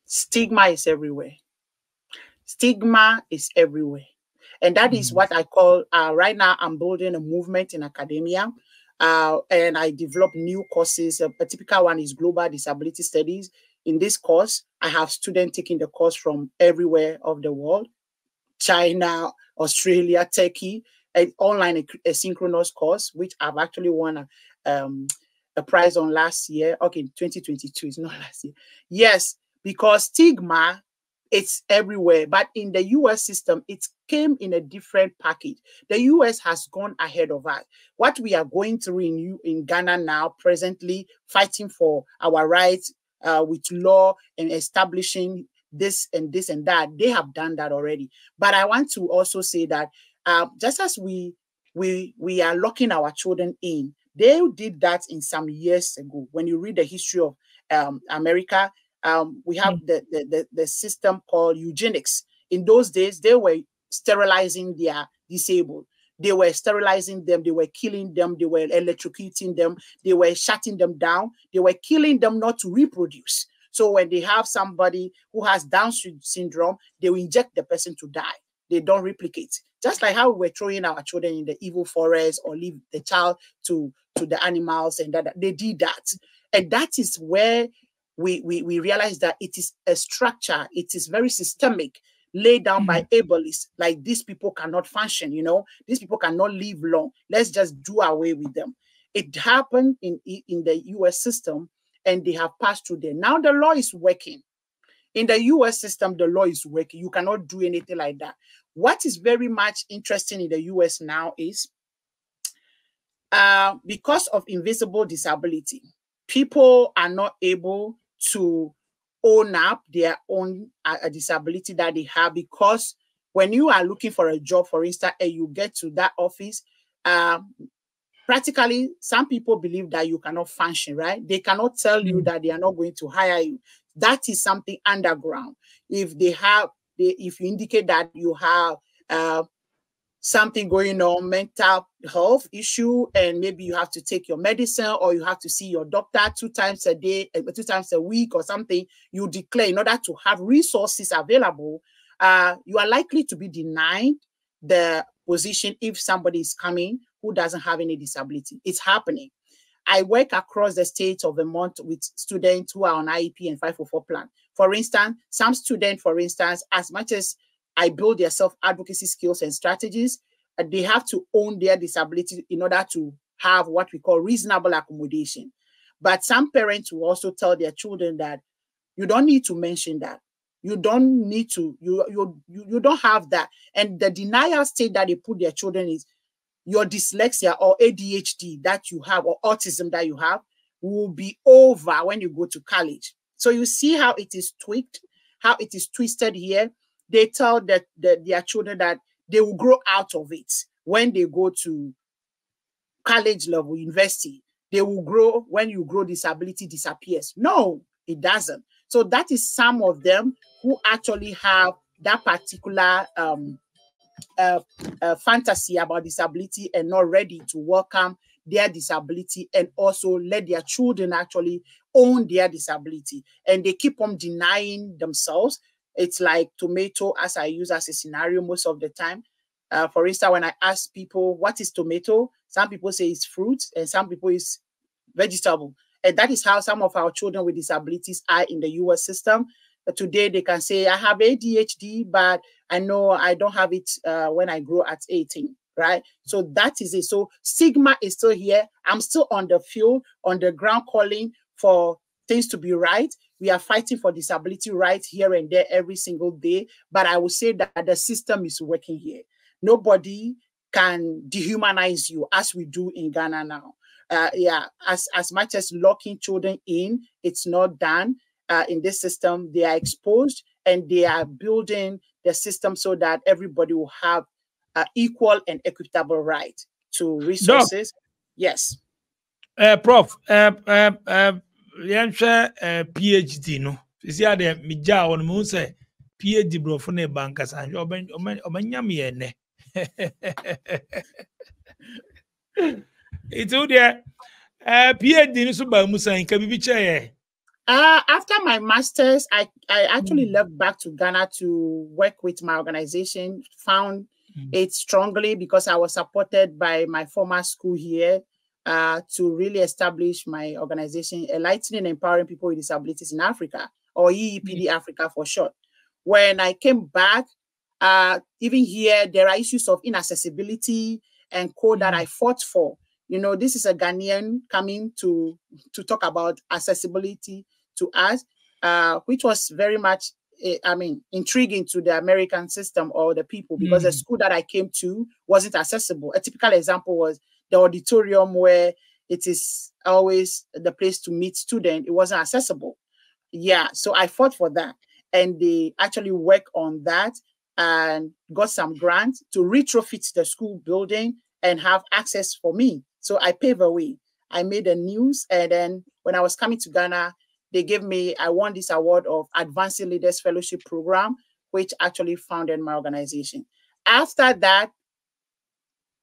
Stigma is everywhere. Stigma is everywhere. And that is what I call, right now, I'm building a movement in academia. And I develop new courses. A typical one is Global Disability Studies. In this course, I have students taking the course from everywhere of the world, China, Australia, Turkey, an online asynchronous course, which I've actually won a prize on last year. Okay, 2022, it's not last year. Yes, because stigma, it's everywhere. But in the US system, it came in a different package. The US has gone ahead of us. What we are going through in Ghana now, presently, fighting for our rights with law and establishing this and this and that, they have done that already. But I want to also say that just as we are locking our children in, they did that in some years ago. When you read the history of America, we have the system called eugenics. In those days, they were sterilizing their disabled. They were sterilizing them. They were killing them. They were electrocuting them. They were shutting them down. They were killing them not to reproduce. So when they have somebody who has Down syndrome, they will inject the person to die. They don't replicate. Just like how we were throwing our children in the evil forest or leave the child to the animals, and that they did that. And that is where we realize that it is a structure. It is very systemic, laid down by ableists. Like, these people cannot function, you know, these people cannot live long. Let's just do away with them. It happened in the US system, and they have passed through there. Now the law is working. In the US system, the law is working. You cannot do anything like that. What is very much interesting in the US now is because of invisible disability, people are not able to own up their own disability that they have, because when you are looking for a job, for instance, and you get to that office, practically, some people believe that you cannot function, right? They cannot tell you that they are not going to hire you. That is something underground. If if you indicate that you have something going on, mental health issue, and maybe you have to take your medicine or you have to see your doctor 2 times a day, 2 times a week or something, you declare in order to have resources available, you are likely to be denied the position if somebody is coming who doesn't have any disability. It's happening. I work across the state of Vermont with students who are on IEP and 504 plan. For instance, some students, for instance, as much as I build their self-advocacy skills and strategies, they have to own their disability in order to have what we call reasonable accommodation. But some parents will also tell their children that you don't need to mention that. You don't need to, you don't have that. And the denial state that they put their children is your dyslexia or ADHD that you have or autism that you have will be over when you go to college. So you see how it is tweaked, how it is twisted here. They tell their children that they will grow out of it when they go to college level, university. They will grow. When you grow, disability disappears. No, it doesn't. So that is some of them who actually have that particular fantasy about disability and not ready to welcome their disability and also let their children actually own their disability. And they keep on denying themselves. It's like tomato, as I use as a scenario most of the time. For instance, when I ask people, what is tomato? Some people say it's fruit and some people it's vegetable. And that is how some of our children with disabilities are in the US system. Today, they can say, I have ADHD, but I know I don't have it when I grow at 18, right? So that is it. So stigma is still here. I'm still on the field, on the ground, calling for things to be right. We are fighting for disability rights here and there every single day. But I would say that the system is working here. Nobody can dehumanize you as we do in Ghana now. As much as locking children in, it's not done. In this system, they are exposed and they are building the system so that everybody will have equal and equitable right to resources. Doc, yes. Prof, PhD no. Is here the mija on moon say PhD bro for ne bankers and obanyam ne. It's all there. PhD no so ba musa nka bibi che. After my master's, I actually left back to Ghana to work with my organization, found it strongly because I was supported by my former school here to really establish my organization, Enlightening and Empowering People with Disabilities in Africa, or EEPD Africa for short. When I came back, even here, there are issues of inaccessibility and code that I fought for. You know, this is a Ghanaian coming to talk about accessibility to us, which was very much, intriguing to the American system or the people, because the school that I came to wasn't accessible. A typical example was the auditorium where it is always the place to meet students. It wasn't accessible. Yeah, so I fought for that. And they actually worked on that and got some grants to retrofit the school building and have access for me. So I paved the way. I made the news. And then when I was coming to Ghana, they gave me, I won this award of Advancing Leaders Fellowship Program, which actually founded my organization. After that,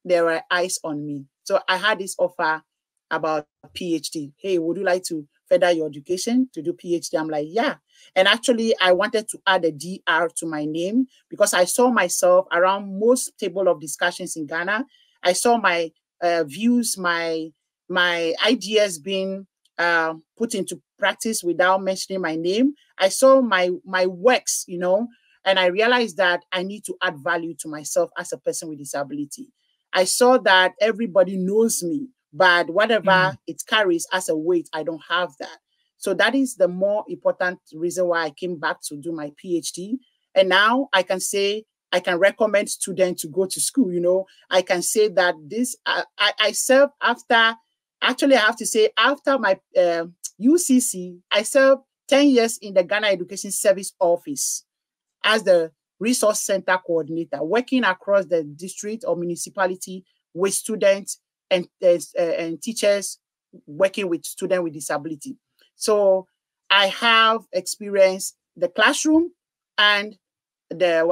there were eyes on me. So I had this offer about PhD. Hey, would you like to further your education to do PhD? I'm like, yeah. And actually, I wanted to add a DR to my name because I saw myself around most table of discussions in Ghana. I saw my views, my ideas being put into practice without mentioning my name. I saw my works, you know, and I realized that I need to add value to myself as a person with disability. I saw that everybody knows me, but whatever it carries as a weight, I don't have that. So that is the more important reason why I came back to do my PhD. And now I can say, I can recommend students to go to school. You know, I can say that this, I served after, actually I have to say after my UCC, I served 10 years in the Ghana Education Service Office as the Resource Center Coordinator, working across the district or municipality with students and teachers working with students with disability. So I have experienced the classroom and the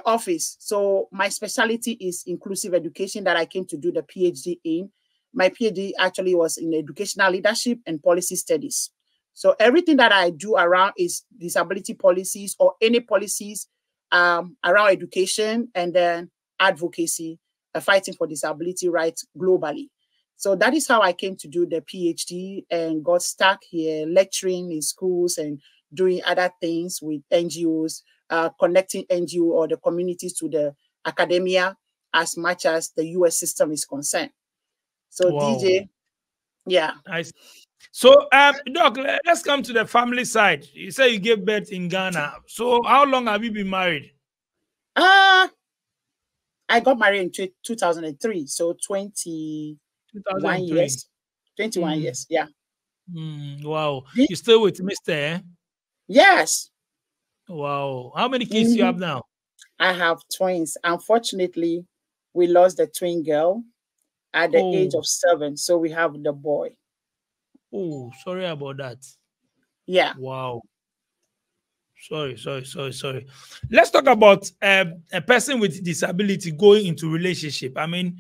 office. So my specialty is inclusive education that I came to do the PhD in. My PhD actually was in educational leadership and policy studies. So everything that I do around is disability policies or any policies around education. And then advocacy, fighting for disability rights globally. So that is how I came to do the PhD and got stuck here lecturing in schools and doing other things with NGOs, connecting NGO or the communities to the academia as much as the US system is concerned. So wow. DJ, yeah. Nice. So, Doc, let's come to the family side. You say you gave birth in Ghana. So how long have you been married? I got married in 2003, so 21 years. 21 years, yeah. Wow. You still with Mr. Eh? Yes. Wow. How many kids you have now? I have twins. Unfortunately, we lost the twin girl at the age of 7, so we have the boy. Oh, sorry about that. Yeah. Wow. Sorry. Let's talk about a person with disability going into relationship. I mean,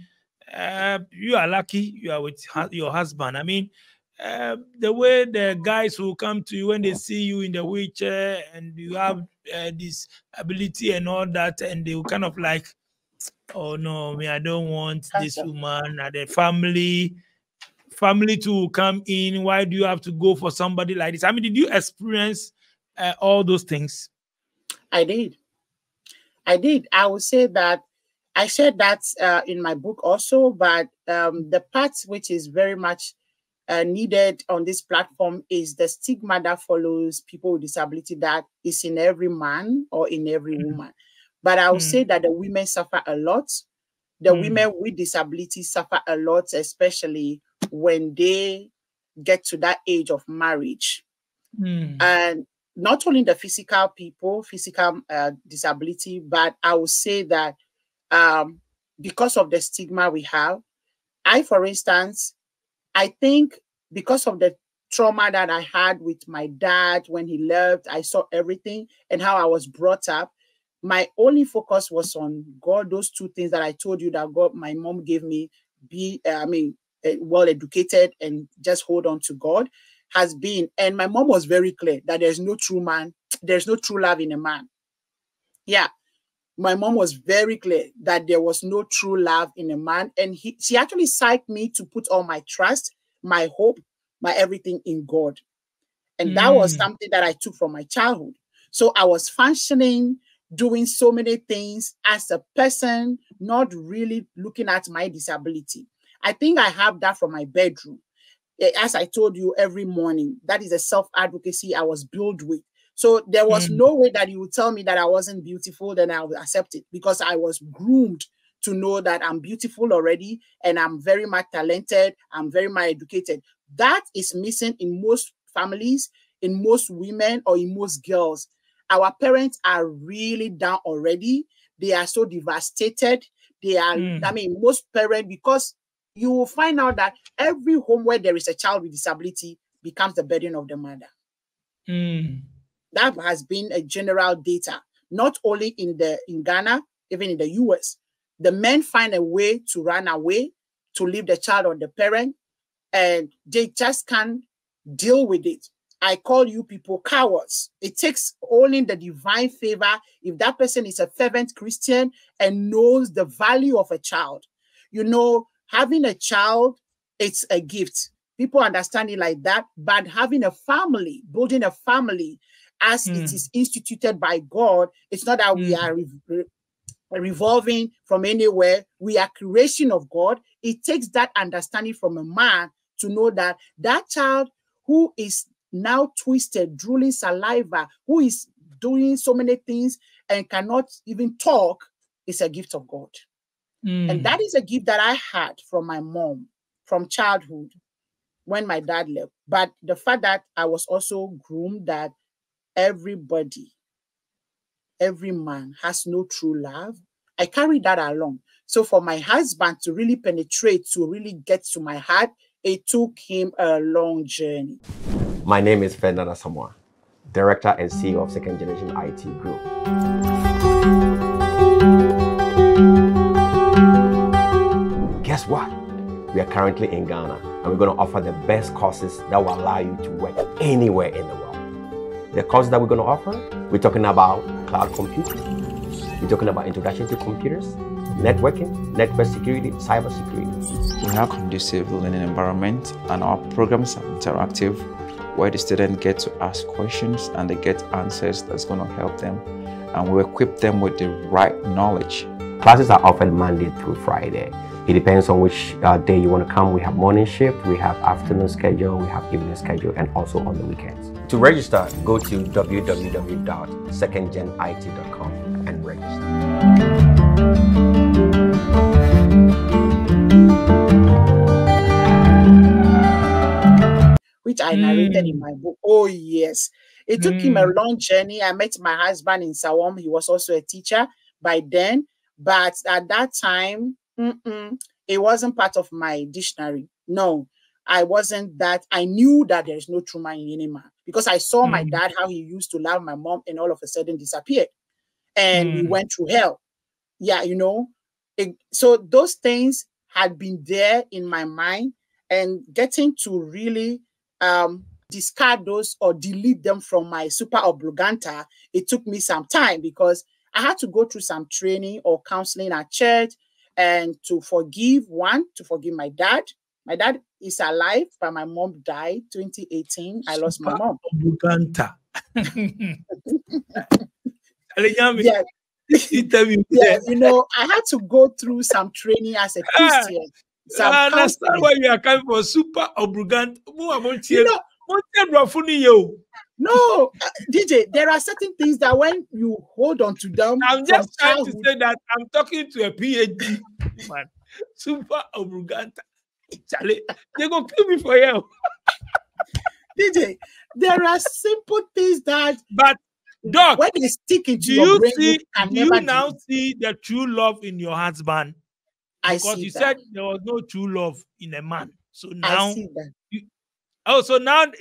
you are lucky you are with your husband. I mean, the way the guys who come to you when they see you in the wheelchair and you have this ability and all that, and they will kind of like, oh no, me, I don't want this woman. And the family to come in. Why do you have to go for somebody like this? I mean, did you experience all those things? I did. I would say that I shared that in my book also, but the part which is very much needed on this platform is the stigma that follows people with disability that is in every man or in every woman. But I would say that the women suffer a lot. The women with disabilities suffer a lot, especially when they get to that age of marriage. And not only the physical disability, but I would say that because of the stigma we have, for instance, I think because of the trauma that I had with my dad when he left, I saw everything and how I was brought up. My only focus was on God, those two things that I told you that God, my mom gave me, well educated and just hold on to God has been. And my mom was very clear that there's no true love in a man. Yeah. My mom was very clear that there was no true love in a man. And she actually psyched me to put all my trust, my hope, my everything in God. And that was something that I took from my childhood. So I was functioning, doing so many things as a person, not really looking at my disability. I think I have that from my bedroom. As I told you every morning, that is a self-advocacy I was built with. So there was no way that you would tell me that I wasn't beautiful, then I would accept it, because I was groomed to know that I'm beautiful already and I'm very much talented, I'm very much educated. That is missing in most families, in most women, or in most girls. Our parents are really down already. They are so devastated. They are, most parents, because you will find out that every home where there is a child with disability becomes the burden of the mother. That has been a general data, not only in Ghana, even in the US. The men find a way to run away, to leave the child on the parent, and they just can't deal with it. I call you people cowards. It takes only the divine favor if that person is a fervent Christian and knows the value of a child. You know, having a child, it's a gift. People understand it like that, but having a family, building a family as it is instituted by God, it's not that we are revolving from anywhere. We are creation of God. It takes that understanding from a man to know that that child who is now twisted, drooling saliva, who is doing so many things and cannot even talk, is a gift of God. And that is a gift that I had from my mom from childhood when my dad left. But the fact that I was also groomed that everybody, every man has no true love, I carried that along. So for my husband to really penetrate, to really get to my heart, it took him a long journey. My name is Fernanda Samoa, Director and CEO of Second Generation IT Group. Guess what? We are currently in Ghana, and we're going to offer the best courses that will allow you to work anywhere in the world. The courses that we're going to offer, we're talking about cloud computing, we're talking about introduction to computers, networking, network security, cyber security. We have conducive learning environment, and our programs are interactive, where the students get to ask questions and they get answers that's going to help them, and we equip them with the right knowledge. Classes are offered Monday through Friday. It depends on which day you want to come. We have morning shift, we have afternoon schedule, we have evening schedule, and also on the weekends. To register, go to www.secondgenit.com and register. Which I narrated in my book. Oh, yes. It took him a long journey. I met my husband in Sawam. He was also a teacher by then. But at that time, it wasn't part of my dictionary. No, I wasn't that. I knew that there is no true man in any man. Because I saw my dad, how he used to love my mom, and all of a sudden disappeared. And we went through hell. Yeah, you know. So those things had been there in my mind. And getting to really discard those or delete them from my super obliganta, it took me some time, because I had to go through some training or counseling at church, and to forgive my dad. My dad is alive, but my mom died 2018. I lost my mom. Obliganta. Yeah. Yeah, you know, I had to go through some training as a Christian. I understand why you are coming for super obligant. You know, no, DJ, there are certain things that when you hold on to them, I'm just trying to say that I'm talking to a PhD man. Super obligant. Charlie, they go kill me for you. DJ, there are simple things that, but Doc, when they stick into your brain, do you now see the true love in your husband? Because you said there was no true love in a man. So now, I see that.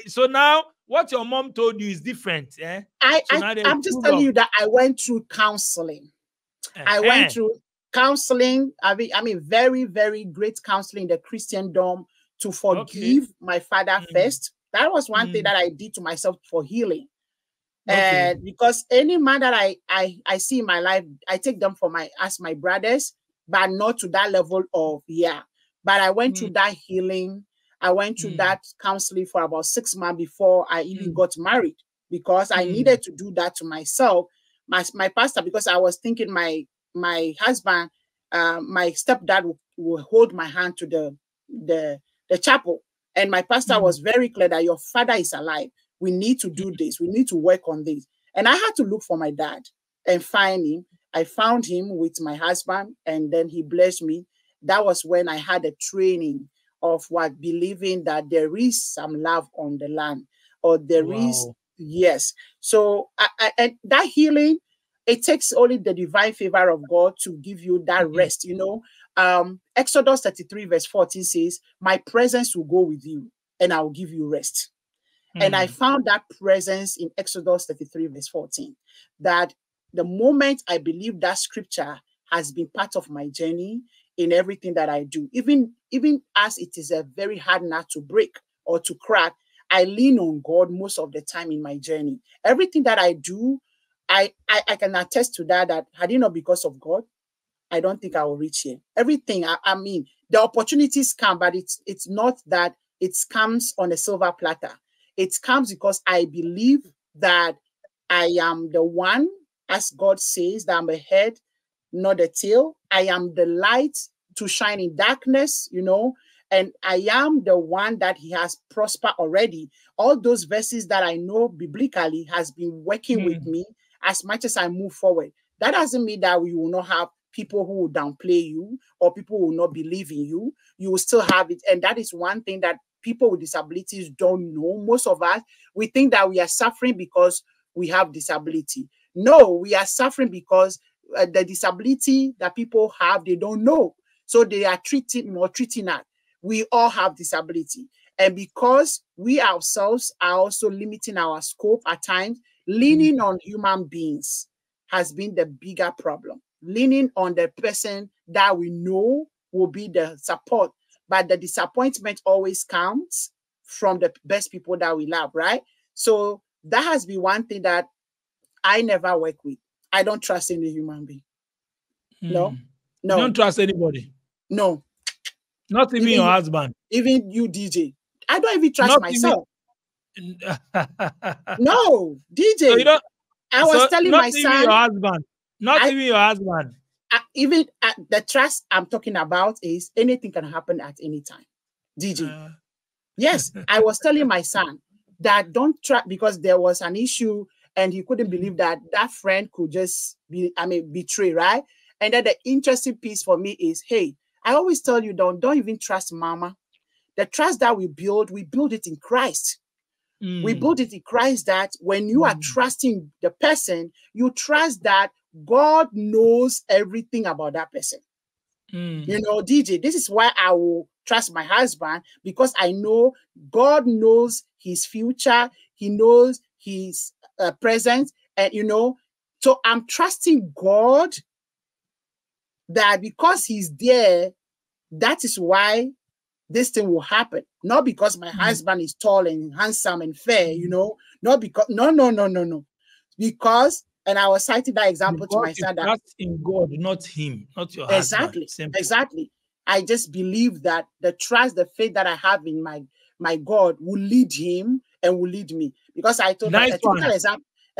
So now, what your mom told you is different. Eh? I'm just telling you that I went through counseling. I went through counseling. I mean, very, very great counseling in the Christendom to forgive my father first. That was one thing that I did to myself for healing. And because any man that I see in my life, I take them as my brothers, but not to that level of, But I went through that healing. I went through that counseling for about 6 months before I even got married, because I needed to do that to myself. My pastor, because I was thinking my husband, my stepdad will hold my hand to the chapel. And my pastor was very clear that your father is alive. We need to do this. We need to work on this. And I had to look for my dad and find him. I found him with my husband, and then he blessed me. That was when I had a training of believing that there is some love on the land, or there is, yes. So and that healing, it takes only the divine favor of God to give you that rest. You know, Exodus 33 verse 14 says, "My presence will go with you, and I will give you rest." And I found that presence in Exodus 33 verse 14, that the moment I believe that scripture has been part of my journey in everything that I do, even as it is a very hard nut to break or to crack, I lean on God most of the time in my journey. Everything that I do, I can attest to that had it not because of God, I don't think I will reach here. Everything, I mean, the opportunities come, but it's not that it comes on a silver platter. It comes because I believe that I am the one, as God says, that I'm a head, not a tail. I am the light to shine in darkness, you know, and I am the one that he has prospered already. All those verses that I know biblically has been working with me as much as I move forward. That doesn't mean that we will not have people who will downplay you or people who will not believe in you. You will still have it. And that is one thing that people with disabilities don't know. Most of us, we think that we are suffering because we have disability. No, we are suffering because the disability that people have, they don't know. So they are treating us. We all have disability. And because we ourselves are also limiting our scope at times, leaning on human beings has been the bigger problem. Leaning on the person that we know will be the support. But the disappointment always comes from the best people that we love, right? So that has been one thing that I never work with. I don't trust any human being. No. No. You don't trust anybody. No. Not even your husband. Even you, DJ. I don't even trust myself. No, DJ. So you don't, I was telling my son. Not even your husband. Not even your husband. Even the trust I'm talking about is anything can happen at any time. DJ. Yes, I was telling my son that don't trust, because there was an issue and he couldn't believe that that friend could just betray, right? And then the interesting piece for me is, hey, I always tell you, don't even trust mama. The trust that we build it in Christ. We build it in Christ, that when you are trusting the person, you trust that God knows everything about that person. You know, DJ, this is why I will trust my husband, because I know God knows his future. He knows his present. And, you know, so I'm trusting God that because he's there, that is why this thing will happen. Not because my husband is tall and handsome and fair, you know, not because, no. Because, and I was citing that example to my son. Trust in God, not him, not your husband. Exactly. I just believe that the trust, the faith that I have in my God will lead him and will lead me. Because I told a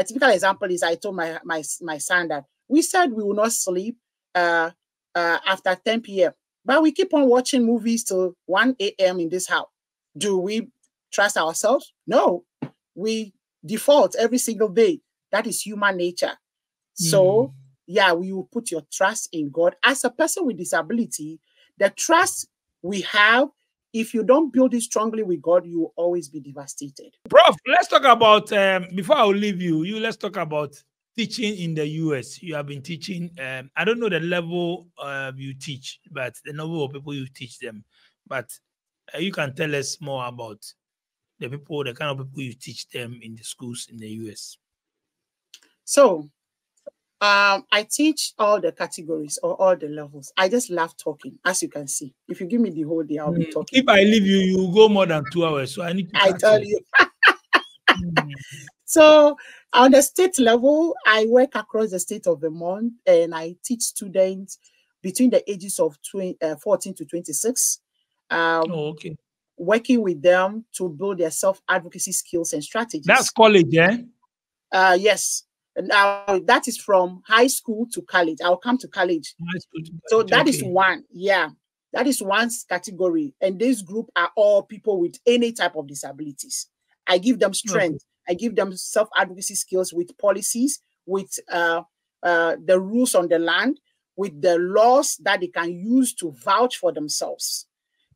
typical example is I told my son that we said we will not sleep after 10 p.m. But we keep on watching movies till 1 a.m. in this house. Do we trust ourselves? No. We default every single day. That is human nature. So, yeah, we will put your trust in God. As a person with disability, the trust we have, if you don't build it strongly with God, you will always be devastated. Prof, let's talk about, before I will leave let's talk about teaching in the US. You have been teaching, I don't know the level you teach, but the number of people you teach them. But you can tell us more about the kind of people you teach them in the schools in the US. So, I teach all the categories or all the levels. I just love talking, as you can see. If you give me the whole day, I'll be talking. If I leave you, you will go more than 2 hours. So I need to tell you. So on the state level, I work across the state of Vermont, and I teach students between the ages of 14 to 26. Working with them to build their self-advocacy skills and strategies. That's college, yeah? Yes. Now that is from high school to college. I'll come to college. So that is one. Yeah. That is one category. And this group are all people with any type of disabilities. I give them strength. I give them self-advocacy skills with policies, with the rules on the land, with the laws that they can use to vouch for themselves.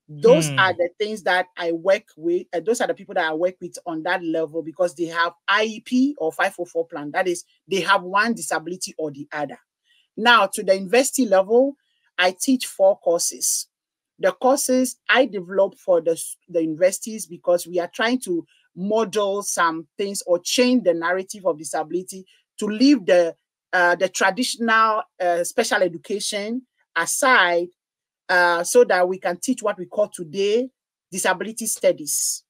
Those are the things that I work with. Those are the people that I work with on that level, because they have IEP or 504 plan. That is, they have one disability or the other. Now, to the university level, I teach 4 courses. The courses I develop for the universities, because we are trying to model some things or change the narrative of disability to leave the traditional special education aside, so that we can teach what we call today disability studies.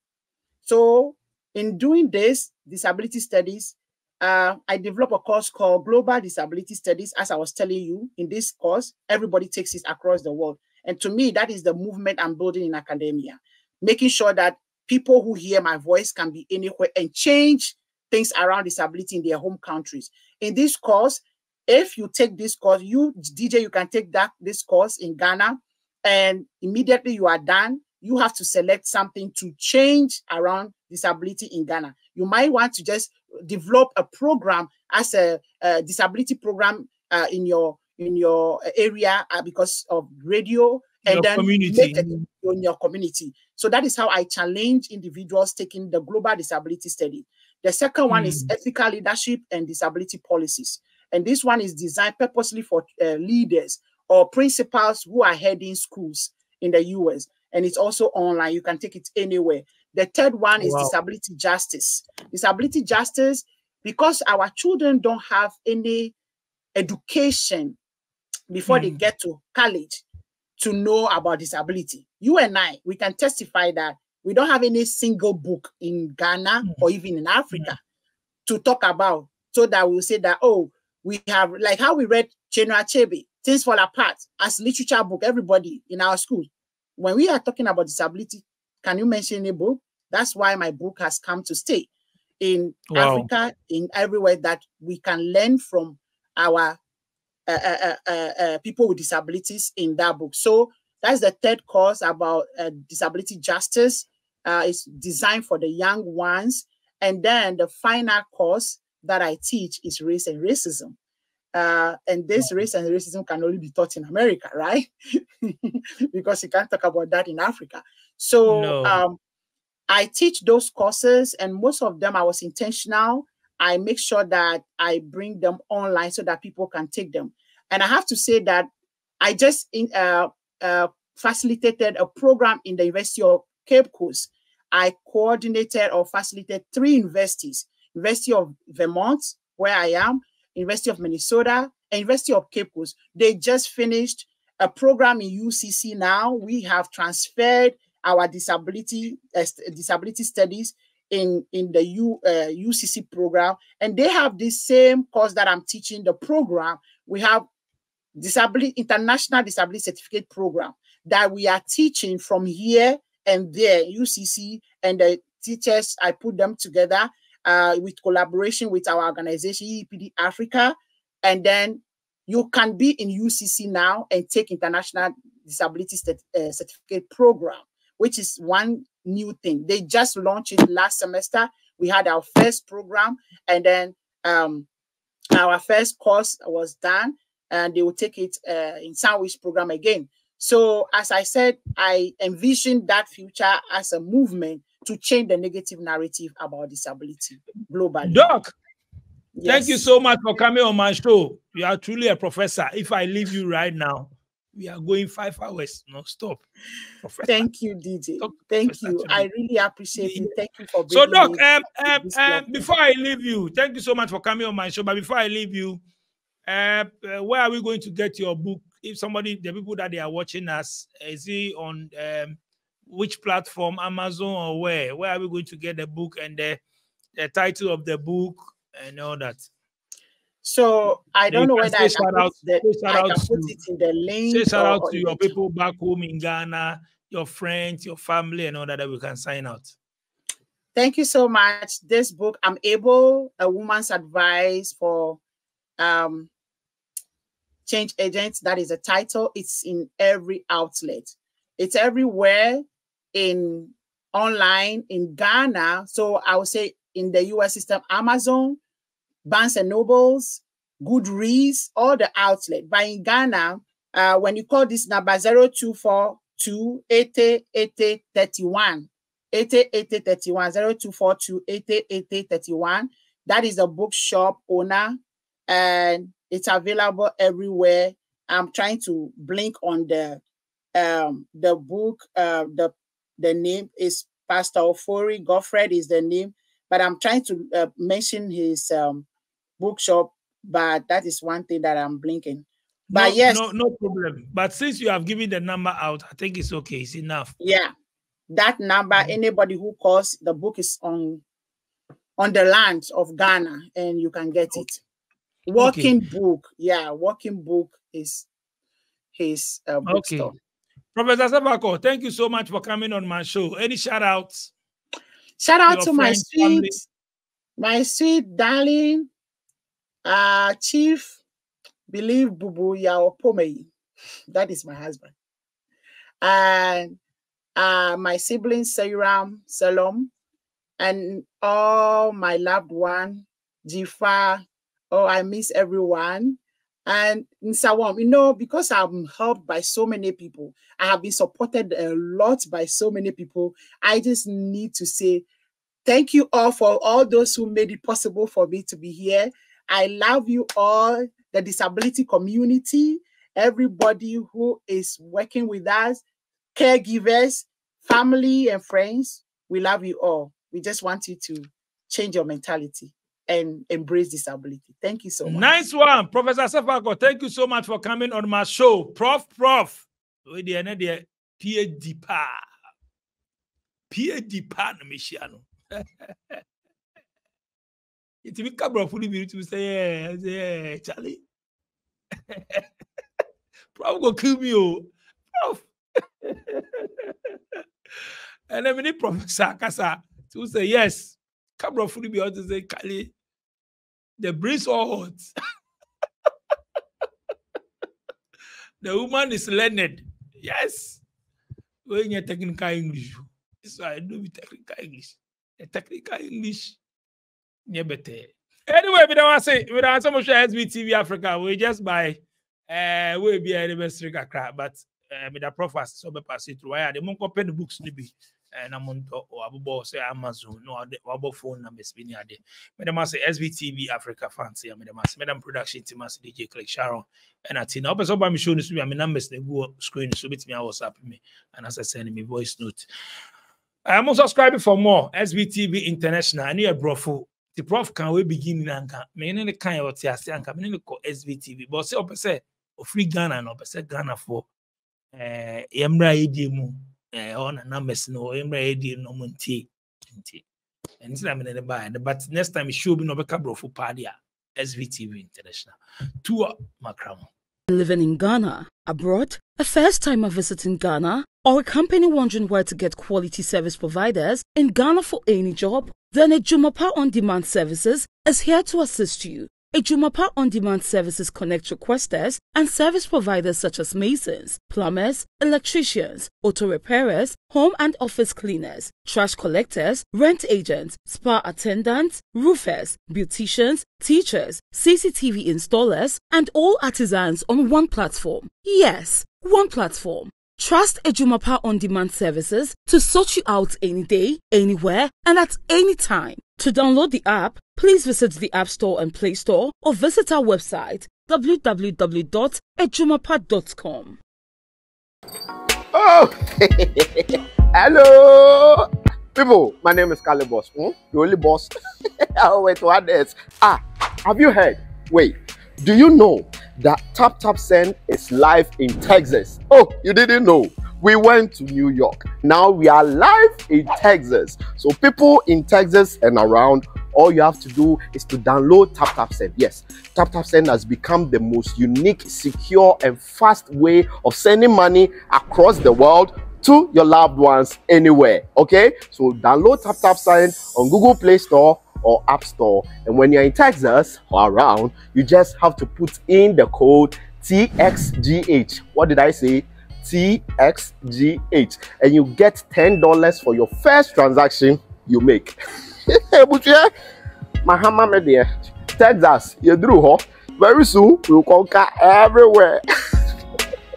So in doing this disability studies, I developed a course called Global Disability Studies. As I was telling you, in this course, everybody takes it across the world. And to me, that is the movement I'm building in academia, making sure that people who hear my voice can be anywhere and change things around disability in their home countries. In this course, if you take this course, you, DJ, you can take this course in Ghana, and immediately you are done, you have to select something to change around disability in Ghana. You might want to just develop a program as a disability program in your area because of radio, and then make it in your community. So that is how I challenge individuals taking the global disability study. The second one is ethical leadership and disability policies. And this one is designed purposely for leaders or principals who are heading schools in the US. And it's also online. You can take it anywhere. The third one is disability justice. Disability justice, because our children don't have any education before they get to college to know about disability. You and I, we can testify that we don't have any single book in Ghana or even in Africa to talk about, so that we'll say that, oh, we have, like how we read Chinua Achebe Things Fall Apart as literature book. Everybody in our school, when we are talking about disability, can you mention a book? That's why my book has come to stay in Africa, in everywhere, that we can learn from our people with disabilities in that book. So that's the third course about disability justice. It's designed for the young ones. And then the final course that I teach is race and racism. And this race and racism can only be taught in America, right? Because you can't talk about that in Africa. So I teach those courses, and most of them I was intentional. I make sure that I bring them online so that people can take them. And I have to say that I just facilitated a program in the University of Cape Coast. I coordinated or facilitated 3 universities: University of Vermont, where I am, University of Minnesota, and University of Cape Coast. They just finished a program in UCC now. We have transferred our disability studies in the UCC program, and they have the same course that I'm teaching the program. We have International Disability Certificate Program that we are teaching from here and there, UCC, and the teachers, I put them together with collaboration with our organization, EPD Africa. And then you can be in UCC now and take International Disability Certificate Program, which is one new thing. They just launched it last semester. We had our first program, and then our first course was done, and they will take it in sandwich program again. So as I said, I envision that future as a movement to change the negative narrative about disability globally. Doc, yes. Thank you so much for coming on my show. You are truly a professor. If I leave you right now, we are going 5 hours, no stop. Professor. Thank you, DJ. Thank you. I really appreciate it. Thank you for being here. So, Doc, before I leave you, thank you so much for coming on my show. But before I leave you, where are we going to get your book? If somebody, the people that they are watching us, is he on which platform, Amazon or where? Where are we going to get the book and the title of the book and all that? So I don't know whether I can put it in the link. Say shout out to your people back home in Ghana, your friends, your family, and all that we can sign out. Thank you so much. This book, I'm Able, A Woman's Advice for Change Agents. That is the title. It's in every outlet. It's everywhere in online in Ghana. So I would say in the US system, Amazon, Barnes and Nobles, Goodreads, all the outlet. But in Ghana, when you call this number 0242 808031, 808031, 0242 808031, that is the bookshop owner, and it's available everywhere. I'm trying to blink on the book. The name is Pastor Ofori Godfred is the name, but I'm trying to mention his bookshop, but that is one thing that I'm blinking. But yes, no problem. But since you have given the number out, I think it's okay. It's enough. Yeah, that number. Anybody who calls, the book is on the land of Ghana, and you can get it. Walking book, yeah, walking book is his bookstore. Professor Sebako, thank you so much for coming on my show. Any shout outs? Shout out to my sweet darling, Chief Believe Bubu Yao Pomei. That is my husband. And my siblings, Sayram, Salom, and all my loved one, Jifa. Oh, I miss everyone. And in Sawam, because I'm helped by so many people, I have been supported a lot by so many people. I just need to say thank you all for all those who made it possible for me to be here. I love you all, the disability community, everybody who is working with us, caregivers, family and friends. We love you all. We just want you to change your mentality and embrace disability. Thank you so much. Nice one, Professor Sebako. Thank you so much for coming on my show. Prof. PhD pa. PhD pa no Michiano. It's me cabra fully to say, Charlie. Prof go kill me, oh. Prof. And then, Professor Kasa to say, yes, Cabra fully be out to say, Kali, the breeze all hot. The woman is learned. Yes. When you're technical English, this is why I do with technical English. The technical English, yeah, better. Anyway, we don't want to say, we don't want so much SBTV Africa. We just buy, we'll be a best crap, but with the professor, so we pass it through. Why they won't open the books, maybe. And I'm on top or about say Amazon, no, about phone numbers. Be near there. Madam say SBTV Africa fancy. Madam production team, DJ Click Sharon, and I think I'll be showing this. I mean numbers they go screen so bit me WhatsApp me, and as I send me voice note. I'm also subscribing for more SBTV International. I need a brofo. The prof can we begin in Anka. Me the kind of Tiasi Anka. Me call SBTV. But say opposite of free Ghana and opposite Ghana for Emra Edimu. On numbers no MRAD no monty. And it's not in the buy. But next time it should be no becabro for Padia SVTV International. Tour Macram. Living in Ghana, abroad, a first timer visiting Ghana, or a company wondering where to get quality service providers in Ghana for any job, then Ejumapa On Demand Services is here to assist you. Ejumapa On Demand Services connect requesters and service providers such as masons, plumbers, electricians, auto repairers, home and office cleaners, trash collectors, rent agents, spa attendants, roofers, beauticians, teachers, CCTV installers, and all artisans on one platform. Yes, one platform. Trust Ejumapa On Demand Services to sort you out any day, anywhere, and at any time. To download the app, please visit the App Store and Play Store or visit our website www.ejumapa.com. Oh, hello, people. My name is Kali Boss. The only boss. Oh, wait, what is? Have you heard? Wait, do you know that Tap Tap Send is live in Texas? Oh, you didn't know? We went to New York. Now we are live in Texas. So people in Texas and around, all you have to do is to download Tap Tap Send. Yes, Tap Tap Send has become the most unique, secure, and fast way of sending money across the world to your loved ones anywhere. Okay, so download Tap Tap Send on Google Play Store or App Store. And when you're in Texas or around, you just have to put in the code TXGH. What did I say? TXGH, and you get $10 for your first transaction you make. But yeah, Mahama Media, Texas, you drew her. Very soon we'll conquer everywhere.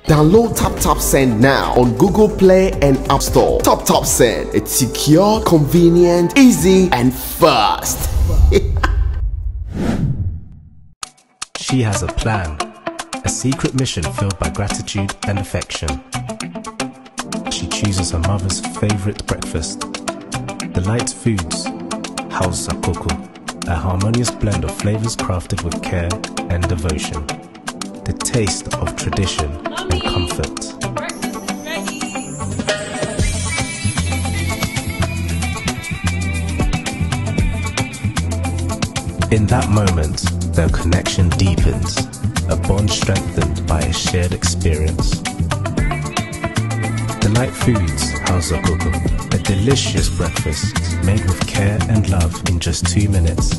Download Tap Tap Send now on Google Play and App Store. Tap Tap Send, it's secure, convenient, easy, and fast. She has a plan. A secret mission filled by gratitude and affection. She chooses her mother's favorite breakfast. Delight Foods, House Sakoko, a harmonious blend of flavors crafted with care and devotion. The taste of tradition and comfort. In that moment, their connection deepens. A bond strengthened by a shared experience. Delight Foods, House of Cocoa. A delicious breakfast made with care and love in just 2 minutes.